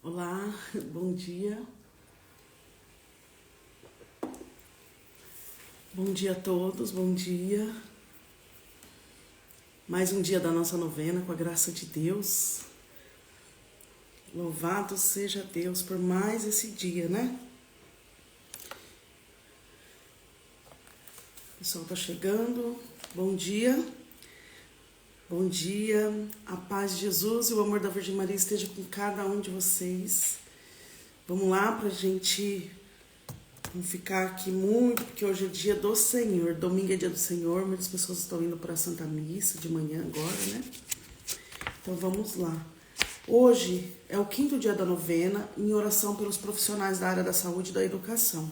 Olá, bom dia. Bom dia a todos, bom dia. Mais um dia da nossa novena, com a graça de Deus. Louvado seja Deus por mais esse dia, né? O pessoal tá chegando. Bom dia. Bom dia. A paz de Jesus e o amor da Virgem Maria esteja com cada um de vocês. Vamos lá pra gente não ficar aqui muito, porque hoje é dia do Senhor. Domingo é dia do Senhor, muitas pessoas estão indo para a Santa Missa de manhã agora, né? Então vamos lá. Hoje é o 5º dia da novena, em oração pelos profissionais da área da saúde e da educação.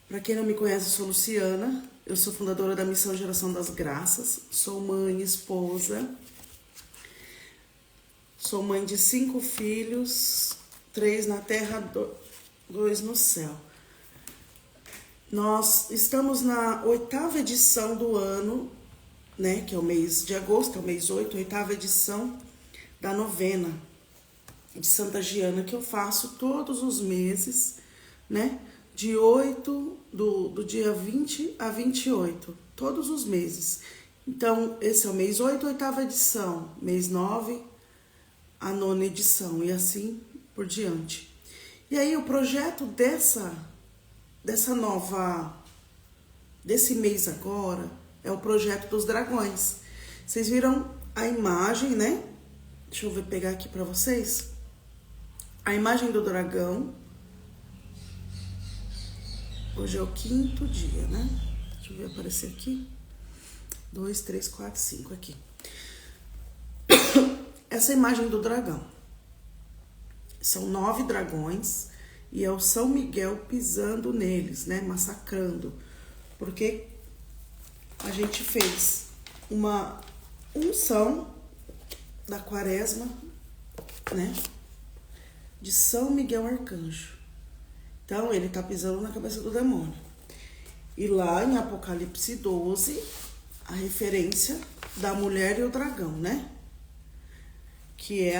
Para quem não me conhece, eu sou Luciana, eu sou fundadora da Missão Geração das Graças, sou mãe, esposa, sou mãe de 5 filhos, 3 na terra, 2 no céu. Nós estamos na 8ª edição do ano, né, que é o mês de agosto, é o mês 8, 8ª edição da novena de Santa Giana, que eu faço todos os meses, né, de 8, do dia 20 a 28, todos os meses. Então, esse é o mês 8, 8ª edição, mês 9, a 9ª edição, e assim por diante. E aí, o projeto desse mês agora, é o projeto dos dragões. Vocês viram a imagem, né? Deixa eu pegar aqui pra vocês. A imagem do dragão. Hoje é o 5º dia, né? Deixa eu ver aparecer aqui. 2, 3, 4, 5 aqui. Essa imagem do dragão. São 9 dragões. E é o São Miguel pisando neles, né? Massacrando. Porque a gente fez uma unção da quaresma, né? De São Miguel Arcanjo. Então, ele tá pisando na cabeça do demônio. E lá em Apocalipse 12, a referência da mulher e o dragão, né? Que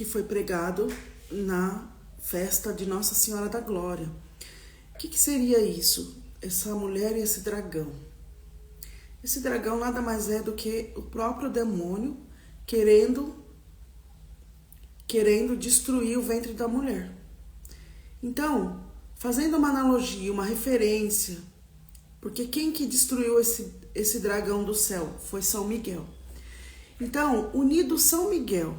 foi pregado na festa de Nossa Senhora da Glória. O que seria isso? Essa mulher e esse dragão. Esse dragão nada mais é do que o próprio demônio querendo destruir o ventre da mulher. Então, fazendo uma analogia, uma referência, porque quem que destruiu esse dragão do céu foi São Miguel. Então, unido São Miguel,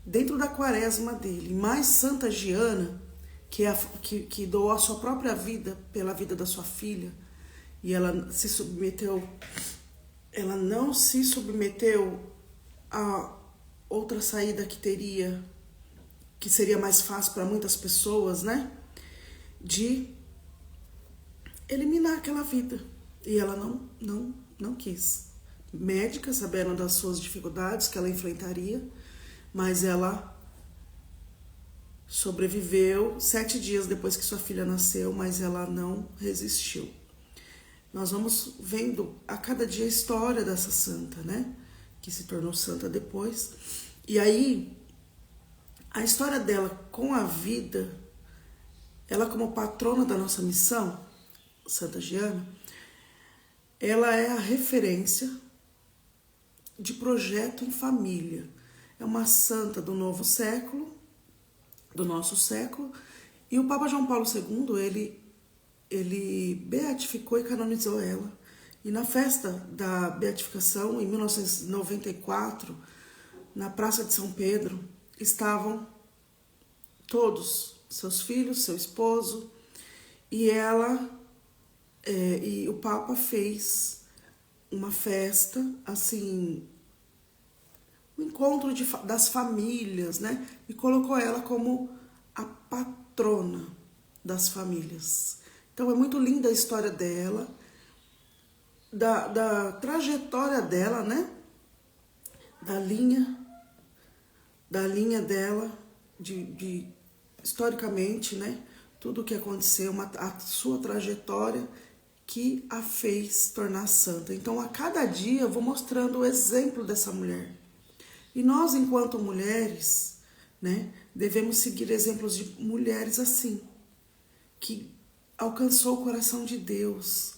dentro da quaresma dele, mais Santa Giana, que doou a sua própria vida pela vida da sua filha, e ela não se submeteu a outra saída que seria mais fácil para muitas pessoas, né? De eliminar aquela vida. E ela não quis. Médica, sabendo das suas dificuldades que ela enfrentaria, mas ela sobreviveu 7 dias depois que sua filha nasceu, mas ela não resistiu. Nós vamos vendo a cada dia a história dessa santa, né? Que se tornou santa depois. E aí, a história dela com a vida, ela como patrona da nossa missão, Santa Giana, ela é a referência de projeto em família. É uma santa do novo século, do nosso século, e o Papa João Paulo II, ele beatificou e canonizou ela. E na festa da beatificação, em 1994, na Praça de São Pedro, estavam todos, seus filhos, seu esposo, e e o Papa fez uma festa, assim, um encontro das famílias, né? E colocou ela como a patrona das famílias. Então é muito linda a história dela, da trajetória dela, né? Da linha dela, historicamente, né? Tudo o que aconteceu, a sua trajetória que a fez tornar santa. Então, a cada dia eu vou mostrando o exemplo dessa mulher. E nós, enquanto mulheres, né, devemos seguir exemplos de mulheres assim, que alcançou o coração de Deus.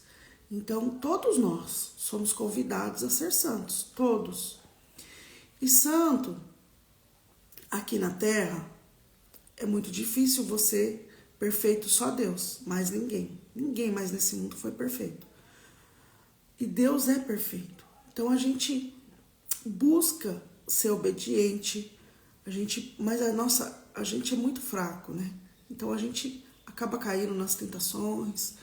Então, todos nós somos convidados a ser santos, todos. E santo, aqui na Terra, é muito difícil você perfeito, só Deus, mais ninguém. Ninguém mais nesse mundo foi perfeito. E Deus é perfeito. Então a gente busca ser obediente, mas a gente é muito fraco, né? Então a gente acaba caindo nas tentações,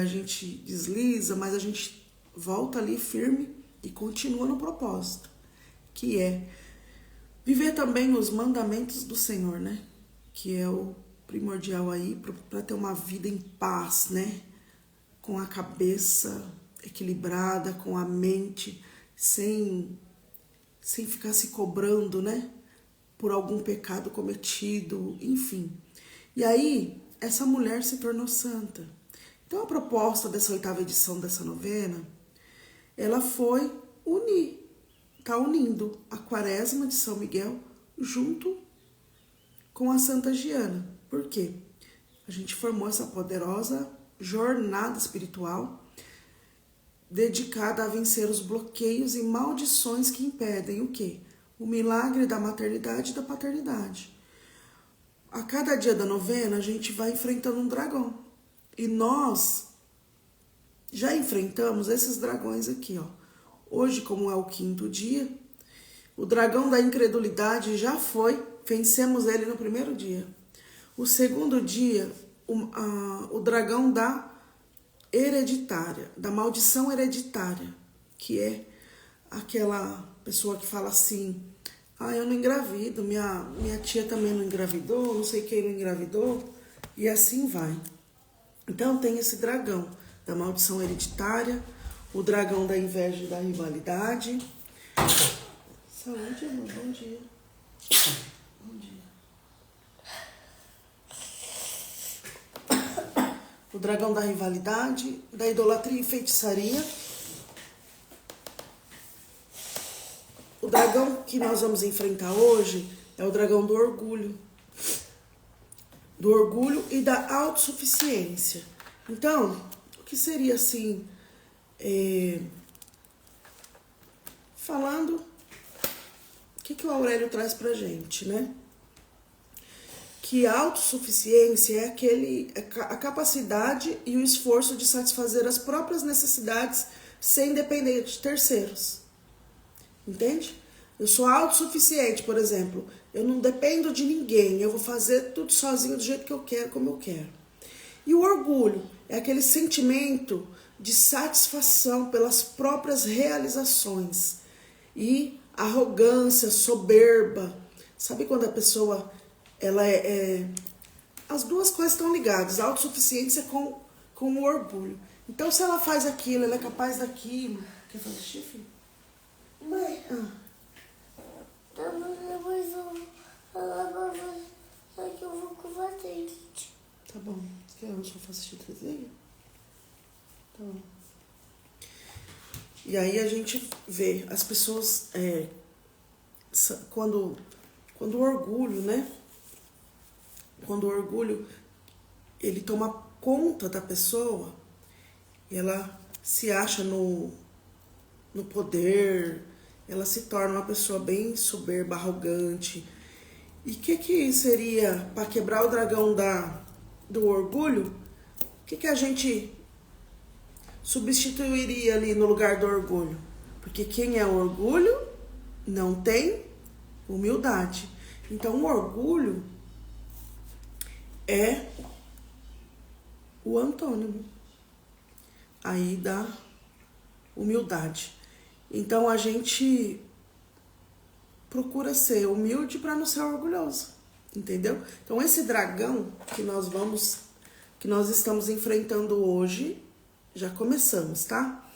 a gente desliza, mas a gente volta ali firme e continua no propósito, que é viver também os mandamentos do Senhor, né? Que é o primordial aí para ter uma vida em paz, né? Com a cabeça equilibrada, com a mente, sem ficar se cobrando, né? Por algum pecado cometido, enfim. E aí, essa mulher se tornou santa. Então, a proposta dessa 8ª edição dessa novena, ela foi tá unindo a Quaresma de São Miguel junto com a Santa Giana. Por quê? A gente formou essa poderosa jornada espiritual dedicada a vencer os bloqueios e maldições que impedem o quê? O milagre da maternidade e da paternidade. A cada dia da novena, a gente vai enfrentando um dragão. E nós já enfrentamos esses dragões aqui, ó. Hoje, como é o 5º dia, o dragão da incredulidade já foi, vencemos ele no 1º dia. O 2º dia, o dragão da hereditária, da maldição hereditária, que é aquela pessoa que fala assim, eu não engravido, minha tia também não engravidou, não sei quem não engravidou, e assim vai. Então tem esse dragão da maldição hereditária, o dragão da inveja e da rivalidade. Saúde, amor, bom dia. Bom dia. O dragão da rivalidade, da idolatria e feitiçaria. O dragão que nós vamos enfrentar hoje é o dragão do orgulho. Do orgulho e da autossuficiência. Então, o que seria assim, falando, o que o Aurélio traz pra gente, né? Que a autossuficiência é a capacidade e o esforço de satisfazer as próprias necessidades sem depender de terceiros. Entende? Eu sou autossuficiente, por exemplo. Eu não dependo de ninguém. Eu vou fazer tudo sozinho do jeito que eu quero, como eu quero. E o orgulho é aquele sentimento de satisfação pelas próprias realizações. E arrogância, soberba. Sabe quando a pessoa... as duas coisas estão ligadas, a autossuficiência com o orgulho. Então, se ela faz aquilo, ela é capaz daquilo. Quer fazer xixi? Mãe, depois eu que eu vou com você. Tá bom. Você quer que eu faça xixi desenho? Tá bom. E aí a gente vê as pessoas, quando o orgulho, né? Quando o orgulho, ele toma conta da pessoa, ela se acha no poder, ela se torna uma pessoa bem soberba, arrogante. E o que seria, para quebrar o dragão do orgulho, o que a gente substituiria ali no lugar do orgulho? Porque quem é orgulho não tem humildade. Então o orgulho é o antônimo aí da humildade. Então a gente procura ser humilde para não ser orgulhoso, entendeu? Então esse dragão que nós estamos enfrentando hoje, já começamos, tá?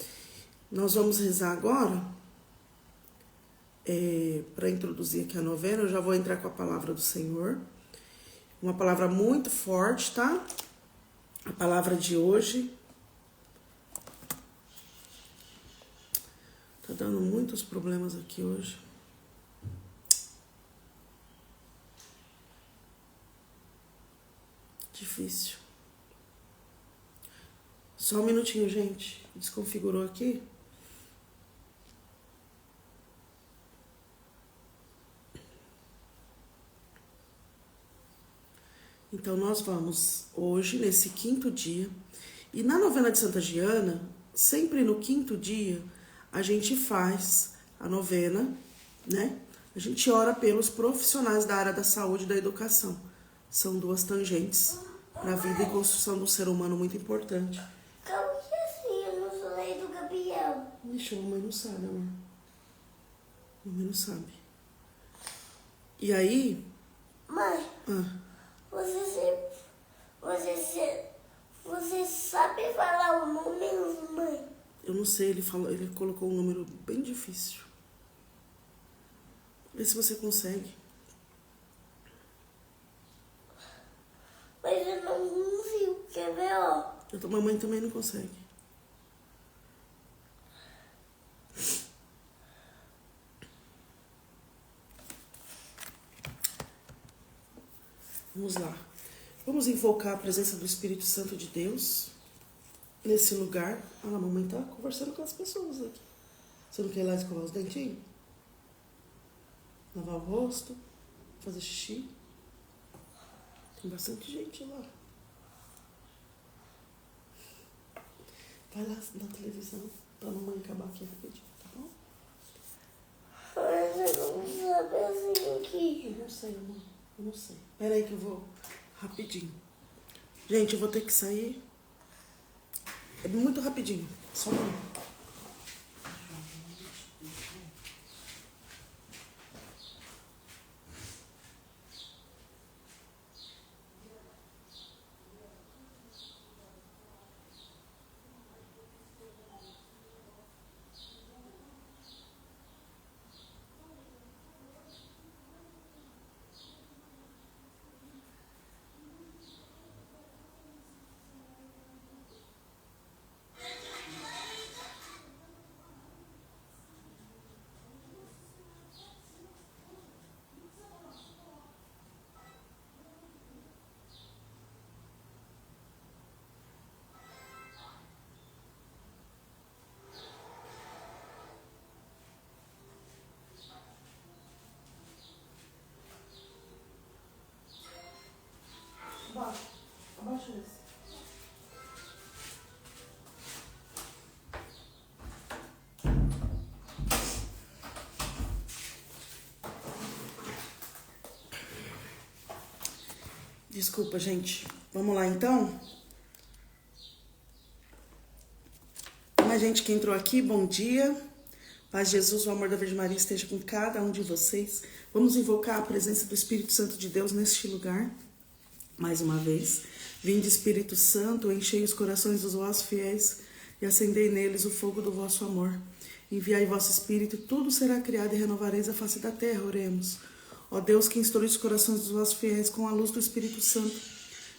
Nós vamos rezar agora, para introduzir aqui a novena. Eu já vou entrar com a palavra do Senhor. Uma palavra muito forte, tá? A palavra de hoje. Tá dando muitos problemas aqui hoje. Difícil. Só um minutinho, gente. Desconfigurou aqui. Então, nós vamos hoje, nesse 5º dia, e na novena de Santa Giana, sempre no 5º dia, a gente faz a novena, né? A gente ora pelos profissionais da área da saúde e da educação. São 2 tangentes para a vida e construção de um ser humano muito importante. Como que assim eu não sou lei do Gabriel? Ixi, a mamãe não sabe, amor. A mamãe não sabe. E aí... Mãe, você sabe falar o número, mãe? Eu não sei, ele colocou um número bem difícil. Vê se você consegue. Mas eu não consigo, quer ver, ó? Mamãe também não consegue. Vamos lá. Vamos invocar a presença do Espírito Santo de Deus nesse lugar. Ah, a mamãe tá conversando com as pessoas aqui. Você não quer ir lá escovar os dentinhos? Lavar o rosto? Fazer xixi? Tem bastante gente lá. Vai lá na televisão pra mamãe acabar aqui rapidinho, tá bom? Mas eu não sabe assim aqui. Eu não sei, amor. Eu não sei. Pera aí que eu vou rapidinho. Gente, eu vou ter que sair. É muito rapidinho. Só um minuto. Abaixa esse. Desculpa, gente. Vamos lá, então? A gente que entrou aqui, bom dia. Paz de Jesus, o amor da Virgem Maria esteja com cada um de vocês. Vamos invocar a presença do Espírito Santo de Deus neste lugar. Mais uma vez. Vinde, Espírito Santo, enchei os corações dos vossos fiéis e acendei neles o fogo do vosso amor. Enviai vosso Espírito e tudo será criado e renovareis a face da terra. Oremos. Ó Deus, que instrui os corações dos vossos fiéis com a luz do Espírito Santo,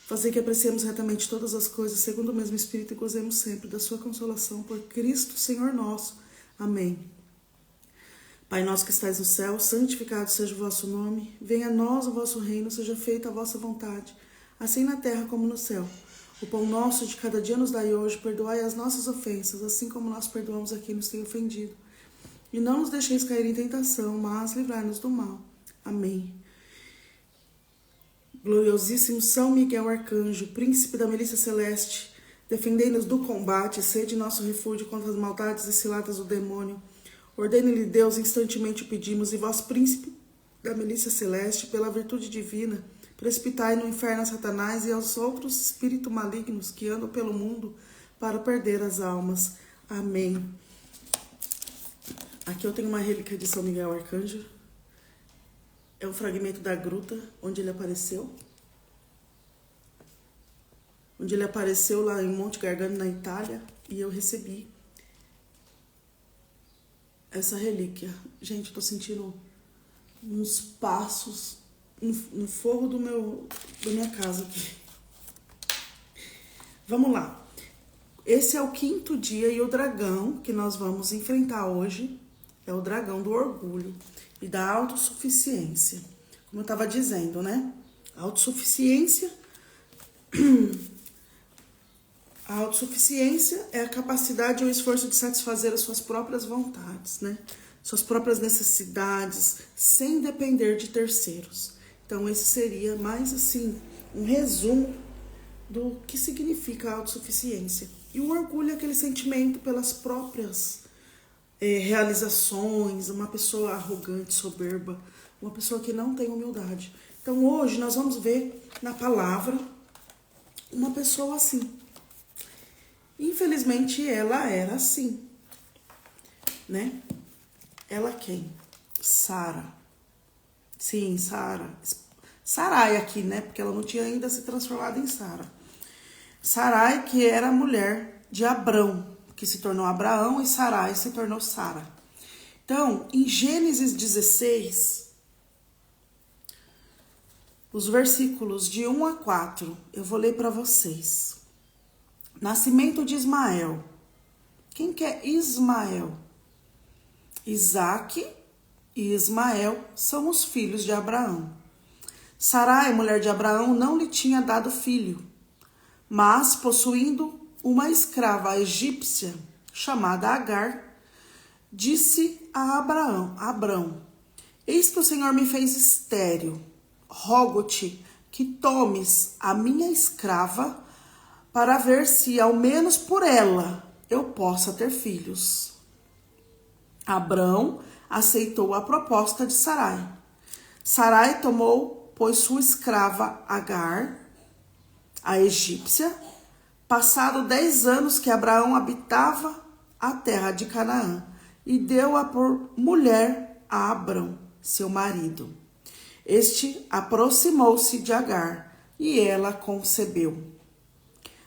fazei que apreciemos retamente todas as coisas, segundo o mesmo Espírito, e gozemos sempre da sua consolação por Cristo, Senhor nosso. Amém. Pai nosso que estais no céu, santificado seja o vosso nome. Venha a nós o vosso reino, seja feita a vossa vontade, assim na terra como no céu. O pão nosso de cada dia nos dai hoje, perdoai as nossas ofensas, assim como nós perdoamos a quem nos tem ofendido. E não nos deixeis cair em tentação, mas livrai-nos do mal. Amém. Gloriosíssimo São Miguel Arcanjo, príncipe da milícia celeste, defendei-nos do combate, sede nosso refúgio contra as maldades e ciladas do demônio. Ordene-lhe Deus, instantemente o pedimos, e vós, príncipe da milícia celeste, pela virtude divina, precipitai no inferno a Satanás e aos outros espíritos malignos que andam pelo mundo para perder as almas. Amém. Aqui eu tenho uma relíquia de São Miguel Arcanjo. É um fragmento da gruta onde ele apareceu. Onde ele apareceu lá em Monte Gargano, na Itália. E eu recebi essa relíquia. Gente, eu tô sentindo uns passos no fogo da minha casa aqui. Vamos lá. Esse é o 5º dia e o dragão que nós vamos enfrentar hoje é o dragão do orgulho e da autossuficiência. Como eu estava dizendo, né? A autossuficiência A autossuficiência é a capacidade ou esforço de satisfazer as suas próprias vontades, né? Suas próprias necessidades, sem depender de terceiros. Então, esse seria mais assim um resumo do que significa a autossuficiência. E o orgulho é aquele sentimento pelas próprias realizações, uma pessoa arrogante, soberba, uma pessoa que não tem humildade. Então, hoje nós vamos ver na palavra uma pessoa assim. Infelizmente, ela era assim, né? Ela quem? Sara. Sim, Sara. Sarai aqui, né? Porque ela não tinha ainda se transformado em Sara. Sarai, que era a mulher de Abrão, que se tornou Abraão, e Sarai se tornou Sara. Então, em Gênesis 16, os versículos de 1 a 4, eu vou ler para vocês. Nascimento de Ismael. Quem que é Ismael? Isaque e Ismael são os filhos de Abraão. Sarai, mulher de Abraão, não lhe tinha dado filho, mas, possuindo uma escrava egípcia chamada Agar, disse a Abrão, eis que o Senhor me fez estéril, rogo-te que tomes a minha escrava para ver se, ao menos por ela, eu possa ter filhos. Abrão aceitou a proposta de Sarai. Sarai tomou, pois, sua escrava Agar, a egípcia, passado 10 anos que Abraão habitava a terra de Canaã, e deu-a por mulher a Abrão, seu marido. Este aproximou-se de Agar, e ela concebeu.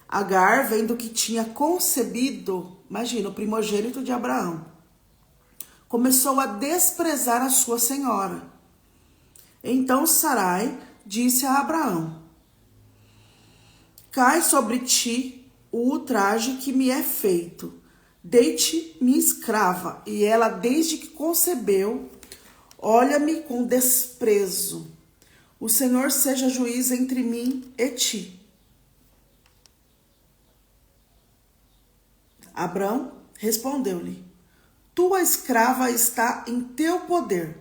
Agar, vendo que tinha concebido, imagina, o primogênito de Abraão, começou a desprezar a sua senhora. Então Sarai disse a Abraão, cai sobre ti o ultraje que me é feito. Dei-te minha escrava, e ela, desde que concebeu, olha-me com desprezo. O Senhor seja juiz entre mim e ti. Abrão respondeu-lhe, tua escrava está em teu poder.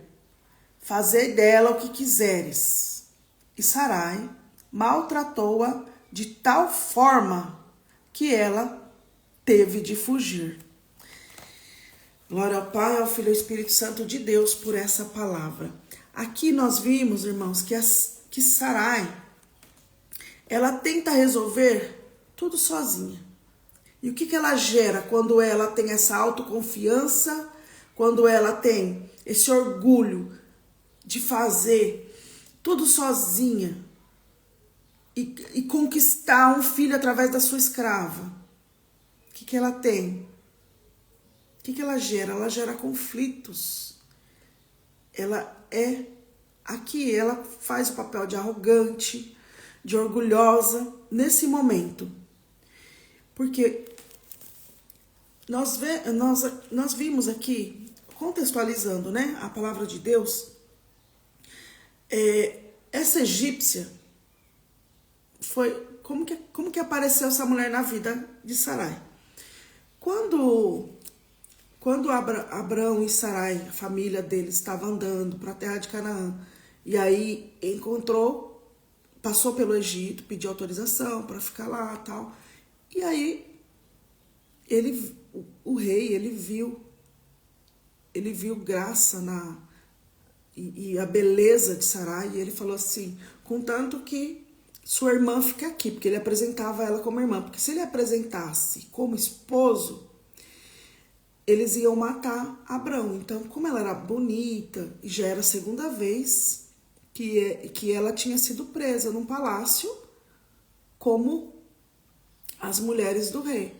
Fazei dela o que quiseres. E Sarai maltratou-a de tal forma que ela teve de fugir. Glória ao Pai, ao Filho e ao Espírito Santo de Deus por essa palavra. Aqui nós vimos, irmãos, que Sarai, ela tenta resolver tudo sozinha. E o que ela gera quando ela tem essa autoconfiança, quando ela tem esse orgulho de fazer tudo sozinha e conquistar um filho através da sua escrava? O que ela tem? O que ela gera? Ela gera conflitos. Aqui ela faz o papel de arrogante, de orgulhosa nesse momento. Porque nós vimos aqui, contextualizando, né, a palavra de Deus, essa egípcia foi... Como que apareceu essa mulher na vida de Sarai? Quando Abrão e Sarai, a família deles, estava andando para a terra de Canaã, e aí passou pelo Egito, pediu autorização para ficar lá e tal, e aí o rei, ele viu graça e a beleza de Sarai, e ele falou assim, contanto que sua irmã fica aqui, porque ele apresentava ela como irmã, porque se ele apresentasse como esposo, eles iam matar Abrão. Então, como ela era bonita, e já era a segunda vez que ela tinha sido presa num palácio, como as mulheres do rei,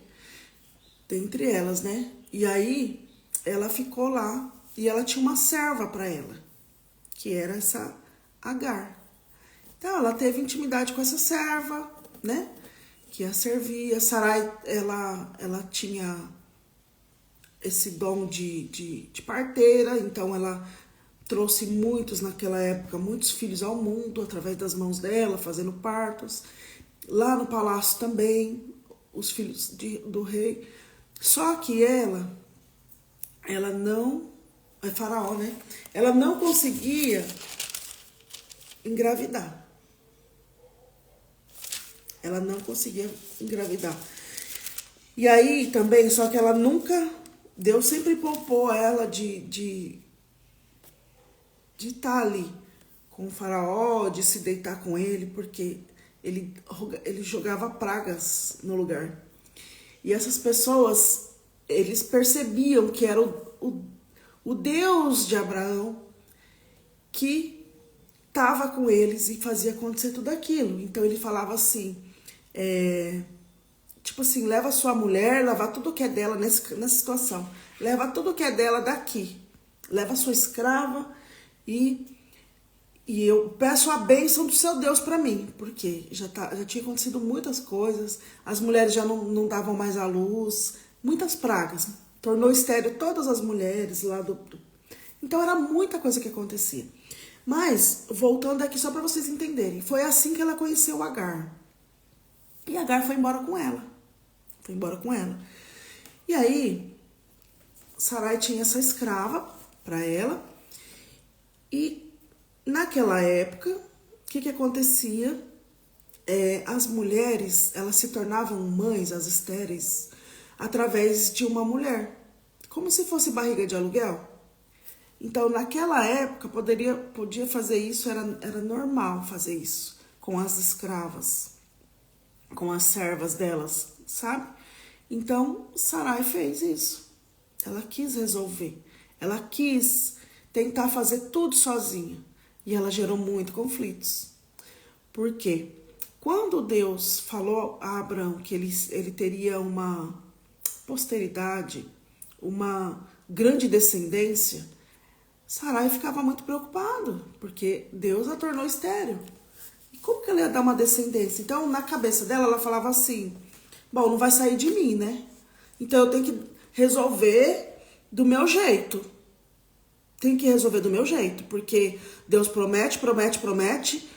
dentre elas, né? E aí, ela ficou lá, e ela tinha uma serva para ela, que era essa Agar. Então, ela teve intimidade com essa serva, né? Que a servia. Sarai, ela tinha esse dom de parteira, então ela trouxe naquela época, muitos filhos ao mundo, através das mãos dela, fazendo partos. lá no palácio também, os filhos do rei. Só que ela não, é Faraó, né? Ela não conseguia engravidar. Ela não conseguia engravidar. E aí também, só que ela nunca, Deus sempre poupou ela de estar ali com o Faraó, de se deitar com ele, porque ele jogava pragas no lugar. E essas pessoas, eles percebiam que era o Deus de Abraão que estava com eles e fazia acontecer tudo aquilo. Então ele falava assim, tipo assim, leva a sua mulher, leva tudo que é dela nessa situação. Leva tudo que é dela daqui. Leva a sua escrava e eu peço a bênção do seu Deus para mim, porque já tinha acontecido muitas coisas, as mulheres já não davam mais à luz, muitas pragas, tornou estéril todas as mulheres lá Então era muita coisa que acontecia. Mas, voltando aqui só para vocês entenderem, foi assim que ela conheceu Agar. E Agar foi embora com ela. Foi embora com ela. E aí, Sarai tinha essa escrava para ela, e naquela época, o que acontecia? As mulheres, elas se tornavam mães, as estéreis, através de uma mulher, como se fosse barriga de aluguel. Então, naquela época, podia fazer isso, era normal fazer isso, com as escravas, com as servas delas, sabe? Então, Sarai fez isso. Ela quis resolver, ela quis tentar fazer tudo sozinha. E ela gerou muitos conflitos. Por quê? Quando Deus falou a Abraão que ele teria uma posteridade, uma grande descendência, Sarai ficava muito preocupada, porque Deus a tornou estéril. E como que ela ia dar uma descendência? Então, na cabeça dela, ela falava assim, bom, não vai sair de mim, né? Então, eu tenho que resolver do meu jeito. Tem que resolver do meu jeito, porque Deus promete,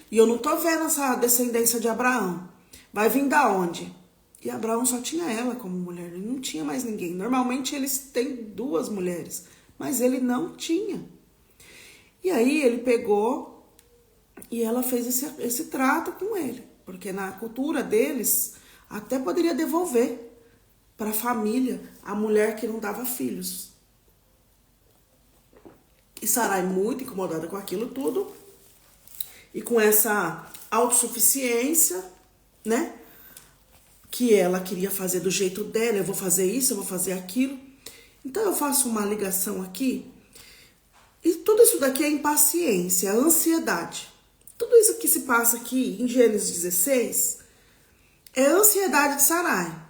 e eu não tô vendo essa descendência de Abraão. Vai vir da onde? E Abraão só tinha ela como mulher, ele não tinha mais ninguém. Normalmente eles têm 2 mulheres, mas ele não tinha. E aí ele pegou e ela fez esse trato com ele, porque na cultura deles até poderia devolver para a família a mulher que não dava filhos. E Sarai, muito incomodada com aquilo tudo, e com essa autossuficiência, né? Que ela queria fazer do jeito dela, eu vou fazer isso, eu vou fazer aquilo. Então eu faço uma ligação aqui, e tudo isso daqui é impaciência, ansiedade. Tudo isso que se passa aqui em Gênesis 16 é ansiedade de Sarai.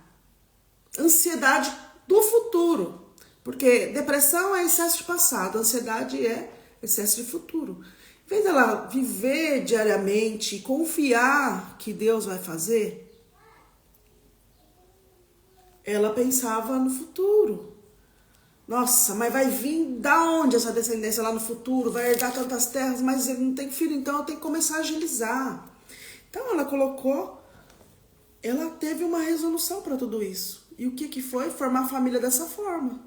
Ansiedade do futuro. Porque depressão é excesso de passado, ansiedade é excesso de futuro. Em vez dela viver diariamente e confiar que Deus vai fazer, ela pensava no futuro. Nossa, mas vai vir da onde essa descendência lá no futuro? Vai herdar tantas terras, mas ele não tem filho, então eu tenho que começar a agilizar. Então ela teve uma resolução para tudo isso. E o que foi? Formar a família dessa forma,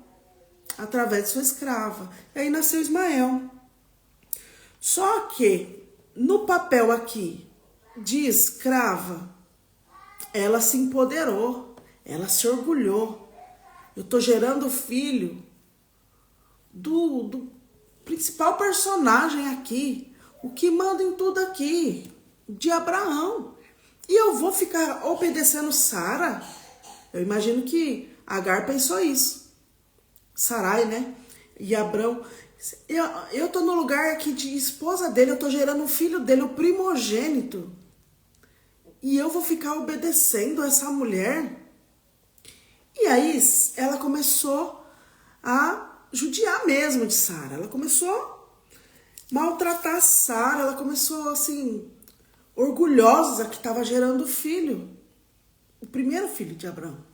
através de sua escrava. E aí nasceu Ismael. Só que, no papel aqui de escrava, ela se empoderou, ela se orgulhou. Eu tô gerando filho do principal personagem aqui, o que manda em tudo aqui, de Abraão. E eu vou ficar obedecendo Sara? Eu imagino que Agar pensou isso. Sarai, né? E Abrão. Eu tô no lugar aqui de esposa dele, eu tô gerando um filho dele, o primogênito. E eu vou ficar obedecendo essa mulher? E aí ela começou a judiar mesmo de Sara. Ela começou a maltratar Sara, ela começou assim, orgulhosa que estava gerando filho. O primeiro filho de Abraão.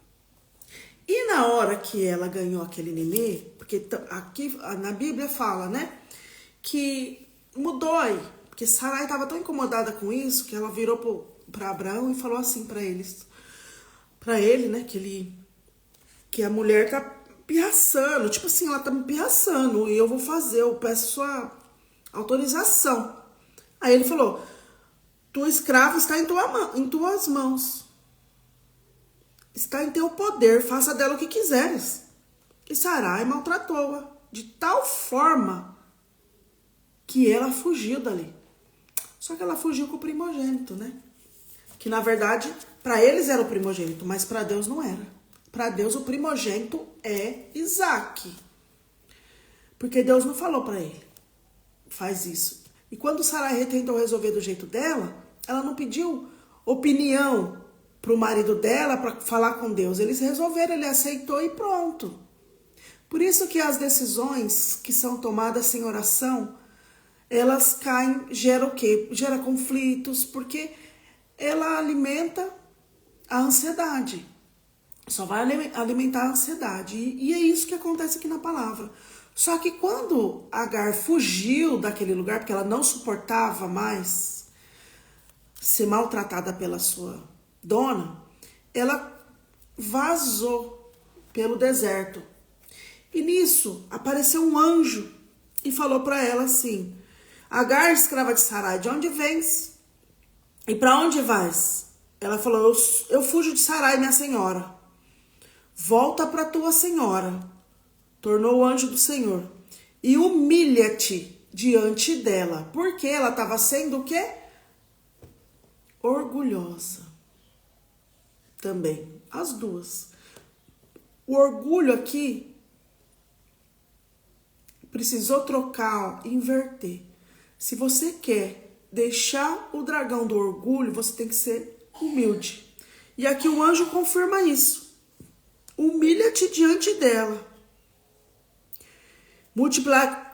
E na hora que ela ganhou aquele nenê, porque aqui na Bíblia fala, né, que mudou aí. Porque Sarai estava tão incomodada com isso que ela virou para Abraão e falou assim para ele, né, que a mulher tá pirraçando, tipo assim, ela tá me pirraçando e eu peço sua autorização. Aí ele falou: tua escrava está em tuas mãos, está em teu poder, faça dela o que quiseres. E Sarai maltratou-a de tal forma que ela fugiu dali. Só que ela fugiu com o primogênito, né? Que na verdade, para eles era o primogênito, mas para Deus não era. Para Deus o primogênito é Isaac. Porque Deus não falou para ele: faz isso. E quando Sarai tentou resolver do jeito dela, ela não pediu opinião para o marido dela para falar com Deus. Eles resolveram, ele aceitou e pronto. Por isso que as decisões que são tomadas sem oração, elas caem, gera o quê? Gera conflitos, porque ela alimenta a ansiedade. Só vai alimentar a ansiedade. E é isso que acontece aqui na palavra. Só que quando Agar fugiu daquele lugar, porque ela não suportava mais ser maltratada pela sua dona, ela vazou pelo deserto. E nisso apareceu um anjo e falou para ela assim: Agar, escrava de Sarai, de onde vens? E para onde vais? Ela falou: eu fujo de Sarai, minha senhora. Volta para tua senhora, tornou o anjo do Senhor, e humilha-te diante dela, porque ela estava sendo o quê? Orgulhosa. Também, as duas. O orgulho aqui precisou trocar, inverter. Se você quer deixar o dragão do orgulho, você tem que ser humilde. E aqui o anjo confirma isso. Humilha-te diante dela.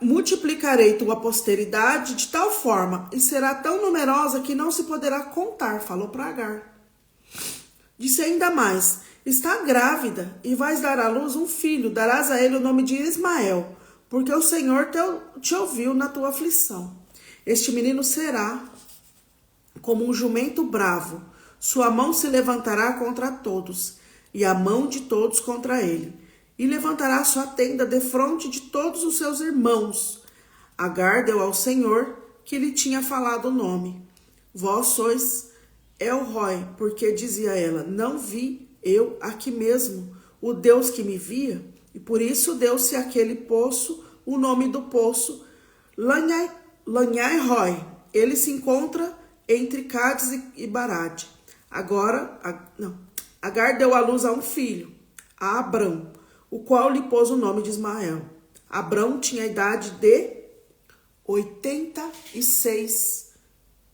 Multiplicarei tua posteridade de tal forma, e será tão numerosa que não se poderá contar, falou para Agar. Disse ainda mais: está grávida e vais dar à luz um filho, darás a ele o nome de Ismael, porque o Senhor te ouviu na tua aflição. Este menino será como um jumento bravo, sua mão se levantará contra todos, e a mão de todos contra ele, e levantará sua tenda defronte de todos os seus irmãos. Agar deu ao Senhor, que lhe tinha falado o nome. Vós sois El-Roi, porque dizia ela: não vi eu aqui mesmo o Deus que me via? E por isso deu-se aquele poço o nome do poço Lanhai-Roi. Ele se encontra entre Cádiz e Barade. Agar deu à luz a um filho, a Abrão, o qual lhe pôs o nome de Ismael. Abrão tinha a idade de 86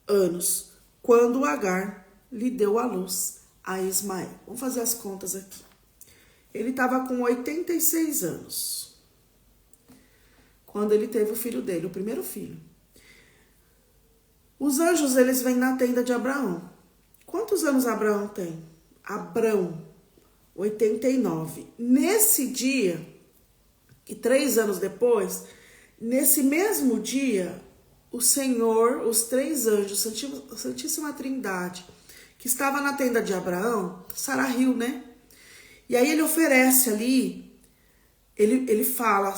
anos, quando Agar lhe deu à luz a Ismael. Vamos fazer as contas aqui. Ele estava com 86 anos, quando ele teve o filho dele, o primeiro filho. Os anjos, eles vêm na tenda de Abraão. Quantos anos Abraão tem? Abrão, 89. Nesse dia, e 3 anos depois, nesse mesmo dia, o Senhor, os 3 anjos, Santíssima Trindade, que estava na tenda de Abraão, Sara riu, né? E aí ele oferece ali, ele fala: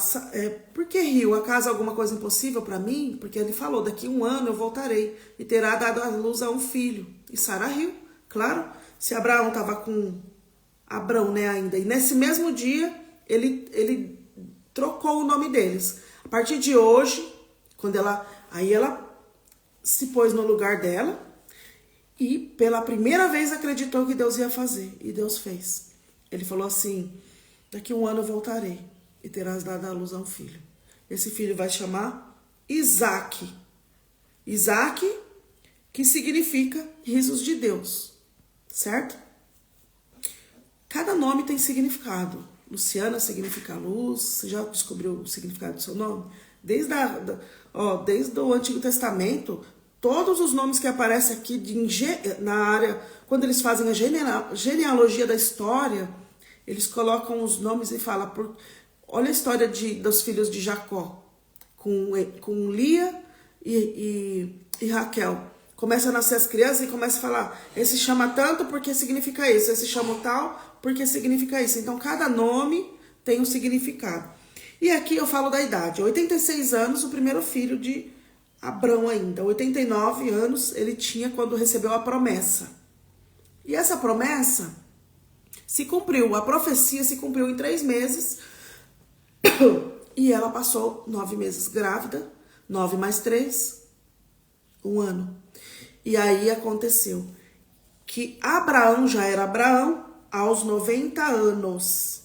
por que riu? Acaso alguma coisa impossível para mim? Porque ele falou: daqui 1 ano eu voltarei e terá dado à luz a um filho. E Sara riu, claro. Se Abraão estava com Abrão, né, ainda. E nesse mesmo dia, ele trocou o nome deles. A partir de hoje, quando ela se pôs no lugar dela e pela primeira vez acreditou que Deus ia fazer. E Deus fez. Ele falou assim: daqui 1 ano eu voltarei e terás dado à luz a um filho. Esse filho vai chamar Isaac. Isaac, que significa risos de Deus. Certo? Cada nome tem significado. Luciana significa luz. Você já descobriu o significado do seu nome? Desde o Antigo Testamento, todos os nomes que aparecem aqui na área, quando eles fazem a genealogia da história, eles colocam os nomes e falam: olha a história dos filhos de Jacó, com Lia e Raquel. Começa a nascer as crianças e começa a falar, esse chama tanto porque significa isso, esse chama tal porque significa isso. Então, cada nome tem um significado. E aqui eu falo da idade. 86 anos, o primeiro filho de Abrão ainda. 89 anos ele tinha quando recebeu a promessa. E essa promessa se cumpriu. A profecia se cumpriu em 3 meses. E ela passou 9 meses grávida. 9 mais 3, 1 ano. E aí aconteceu que Abraão já era Abraão aos 90 anos.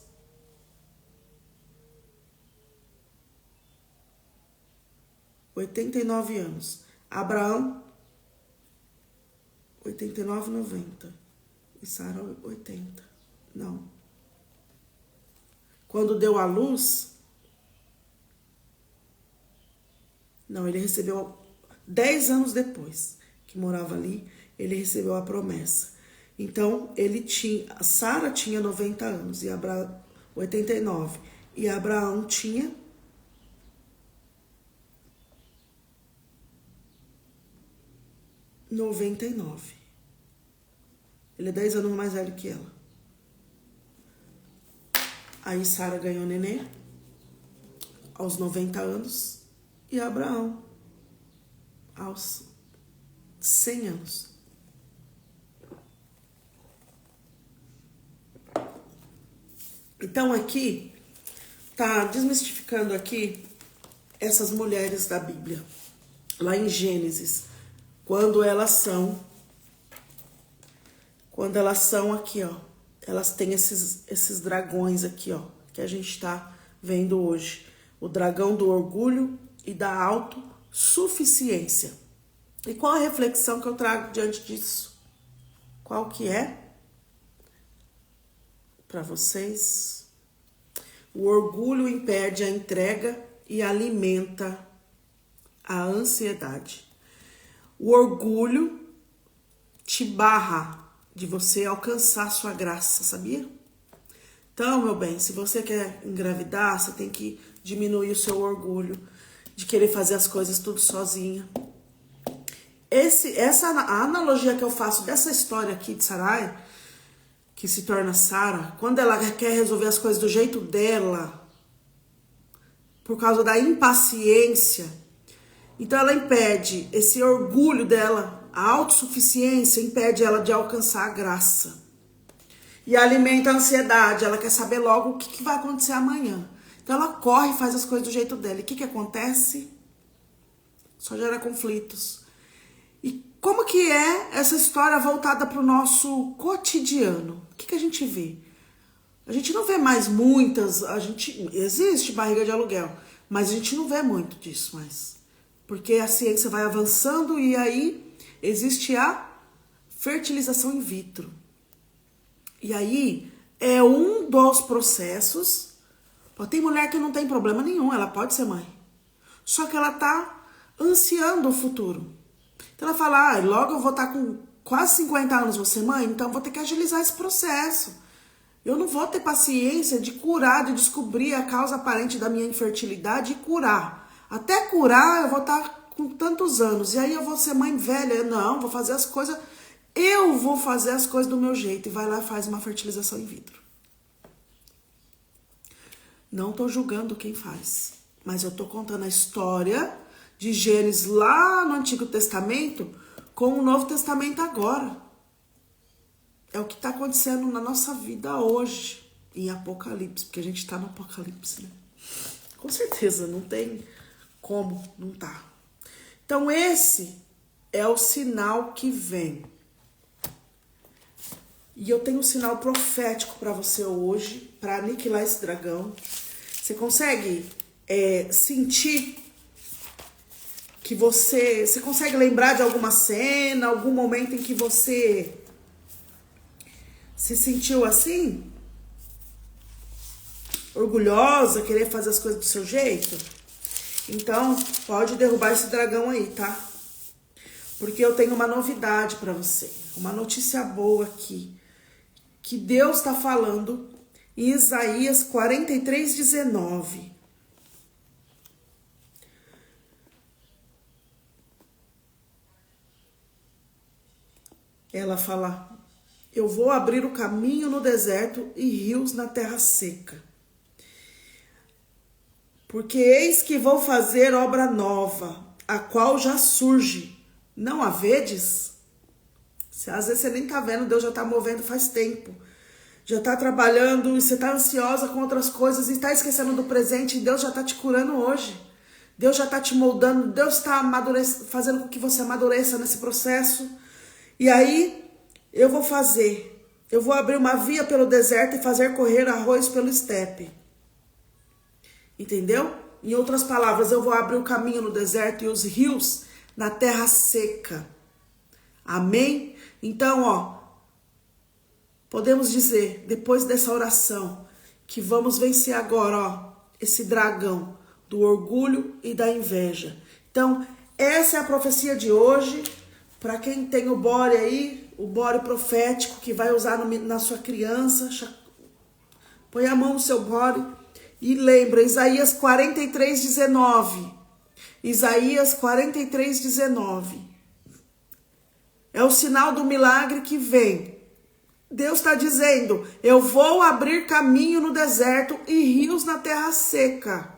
$89. Abraão, 89, 90. E Sara, 80. Não. Quando deu à luz, não, ele recebeu 10 anos depois que morava ali, ele recebeu a promessa. Então, Sara tinha 90 anos e Abraão 89. E Abraão tinha 99. Ele é 10 anos mais velho que ela. Aí Sara ganhou nenê aos 90 anos e Abraão aos 100 anos. Então aqui tá desmistificando aqui essas mulheres da Bíblia, lá em Gênesis, quando elas são aqui, ó, elas têm esses dragões aqui, ó, que a gente tá vendo hoje, o dragão do orgulho e da autossuficiência. E qual a reflexão que eu trago diante disso? Qual que é? Para vocês, o orgulho impede a entrega e alimenta a ansiedade. O orgulho te barra de você alcançar sua graça, sabia? Então, meu bem, se você quer engravidar, você tem que diminuir o seu orgulho de querer fazer as coisas tudo sozinha. Essa analogia que eu faço dessa história aqui de Sarai, que se torna Sara, quando ela quer resolver as coisas do jeito dela, por causa da impaciência, então ela impede esse orgulho dela, a autossuficiência impede ela de alcançar a graça. E alimenta a ansiedade, ela quer saber logo o que vai acontecer amanhã. Então ela corre e faz as coisas do jeito dela. E o que acontece? Só gera conflitos. E como que é essa história voltada para o nosso cotidiano? O que a gente vê? A gente não vê mais muitas, existe barriga de aluguel, mas a gente não vê muito disso mais. Porque a ciência vai avançando e aí existe a fertilização in vitro. E aí é um dos processos. Tem mulher que não tem problema nenhum, ela pode ser mãe. Só que ela tá ansiando o futuro. Então ela fala, logo eu vou estar com quase 50 anos, vou ser mãe, então eu vou ter que agilizar esse processo. Eu não vou ter paciência de curar, de descobrir a causa aparente da minha infertilidade e curar. Até curar eu vou estar com tantos anos. E aí eu vou ser mãe velha. Não, vou fazer as coisas... Eu vou fazer as coisas do meu jeito. E vai lá e faz uma fertilização in vitro. Não tô julgando quem faz. Mas eu tô contando a história de Gênesis lá no Antigo Testamento com o Novo Testamento agora. É o que está acontecendo na nossa vida hoje, em Apocalipse, porque a gente está no Apocalipse, né? Com certeza, não tem como não tá. Então esse é o sinal que vem. E eu tenho um sinal profético para você hoje, para aniquilar esse dragão. Você consegue sentir que você consegue lembrar de alguma cena, algum momento em que você se sentiu assim? Orgulhosa, querer fazer as coisas do seu jeito? Então, pode derrubar esse dragão aí, tá? Porque eu tenho uma novidade pra você. Uma notícia boa aqui. Que Deus tá falando em Isaías 43:19. ela fala: eu vou abrir o caminho no deserto e rios na terra seca. Porque eis que vou fazer obra nova, a qual já surge. Não a vedes? Às vezes você nem tá vendo, Deus já tá movendo faz tempo. Já tá trabalhando e você tá ansiosa com outras coisas e tá esquecendo do presente e Deus já tá te curando hoje. Deus já tá te moldando, Deus tá fazendo com que você amadureça nesse processo. E aí, eu vou abrir uma via pelo deserto e fazer correr arroz pelo estepe. Entendeu? Em outras palavras, eu vou abrir o caminho no deserto e os rios na terra seca. Amém? Então, podemos dizer, depois dessa oração, que vamos vencer agora, esse dragão do orgulho e da inveja. Então, essa é a profecia de hoje. Para quem tem o bore aí, o bore profético que vai usar na sua criança, põe a mão no seu bore e lembra, Isaías 43:19. Isaías 43:19. É o sinal do milagre que vem. Deus está dizendo: eu vou abrir caminho no deserto e rios na terra seca.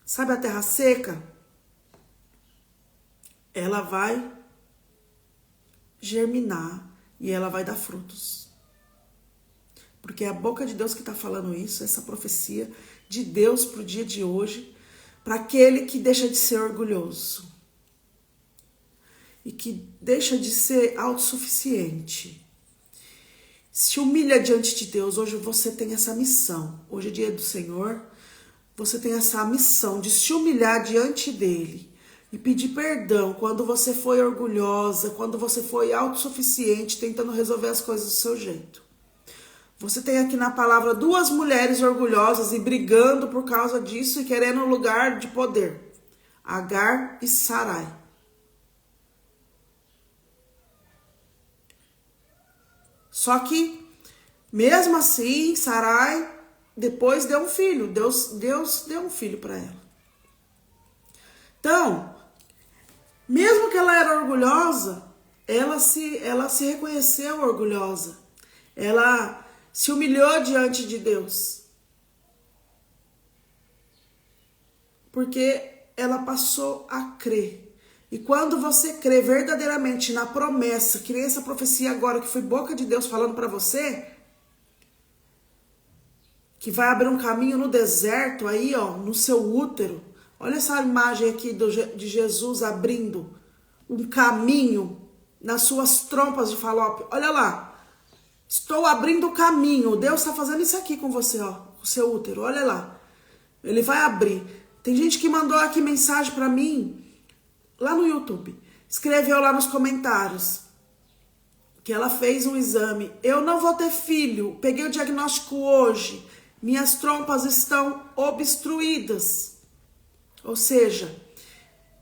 Sabe a terra seca? Ela vai germinar e ela vai dar frutos. Porque é a boca de Deus que está falando isso, essa profecia de Deus para o dia de hoje, para aquele que deixa de ser orgulhoso e que deixa de ser autossuficiente. Se humilha diante de Deus. Hoje você tem essa missão. Hoje é dia do Senhor. Você tem essa missão de se humilhar diante dele e pedir perdão quando você foi orgulhosa, quando você foi autossuficiente, tentando resolver as coisas do seu jeito. Você tem aqui na palavra 2 mulheres orgulhosas e brigando por causa disso e querendo um lugar de poder. Agar e Sarai. Só que, mesmo assim, Sarai depois deu um filho. Deus deu um filho para ela. Então, mesmo que ela era orgulhosa, ela se reconheceu orgulhosa. Ela se humilhou diante de Deus. Porque ela passou a crer. E quando você crê verdadeiramente na promessa, que nem essa profecia agora, que foi boca de Deus falando para você, que vai abrir um caminho no deserto aí, no seu útero. Olha essa imagem aqui de Jesus abrindo um caminho nas suas trompas de Falópio. Olha lá. Estou abrindo o caminho. Deus está fazendo isso aqui com você, com o seu útero. Olha lá. Ele vai abrir. Tem gente que mandou aqui mensagem para mim, lá no YouTube. Escreveu lá nos comentários que ela fez um exame. Eu não vou ter filho. Peguei o diagnóstico hoje. Minhas trompas estão obstruídas. Ou seja,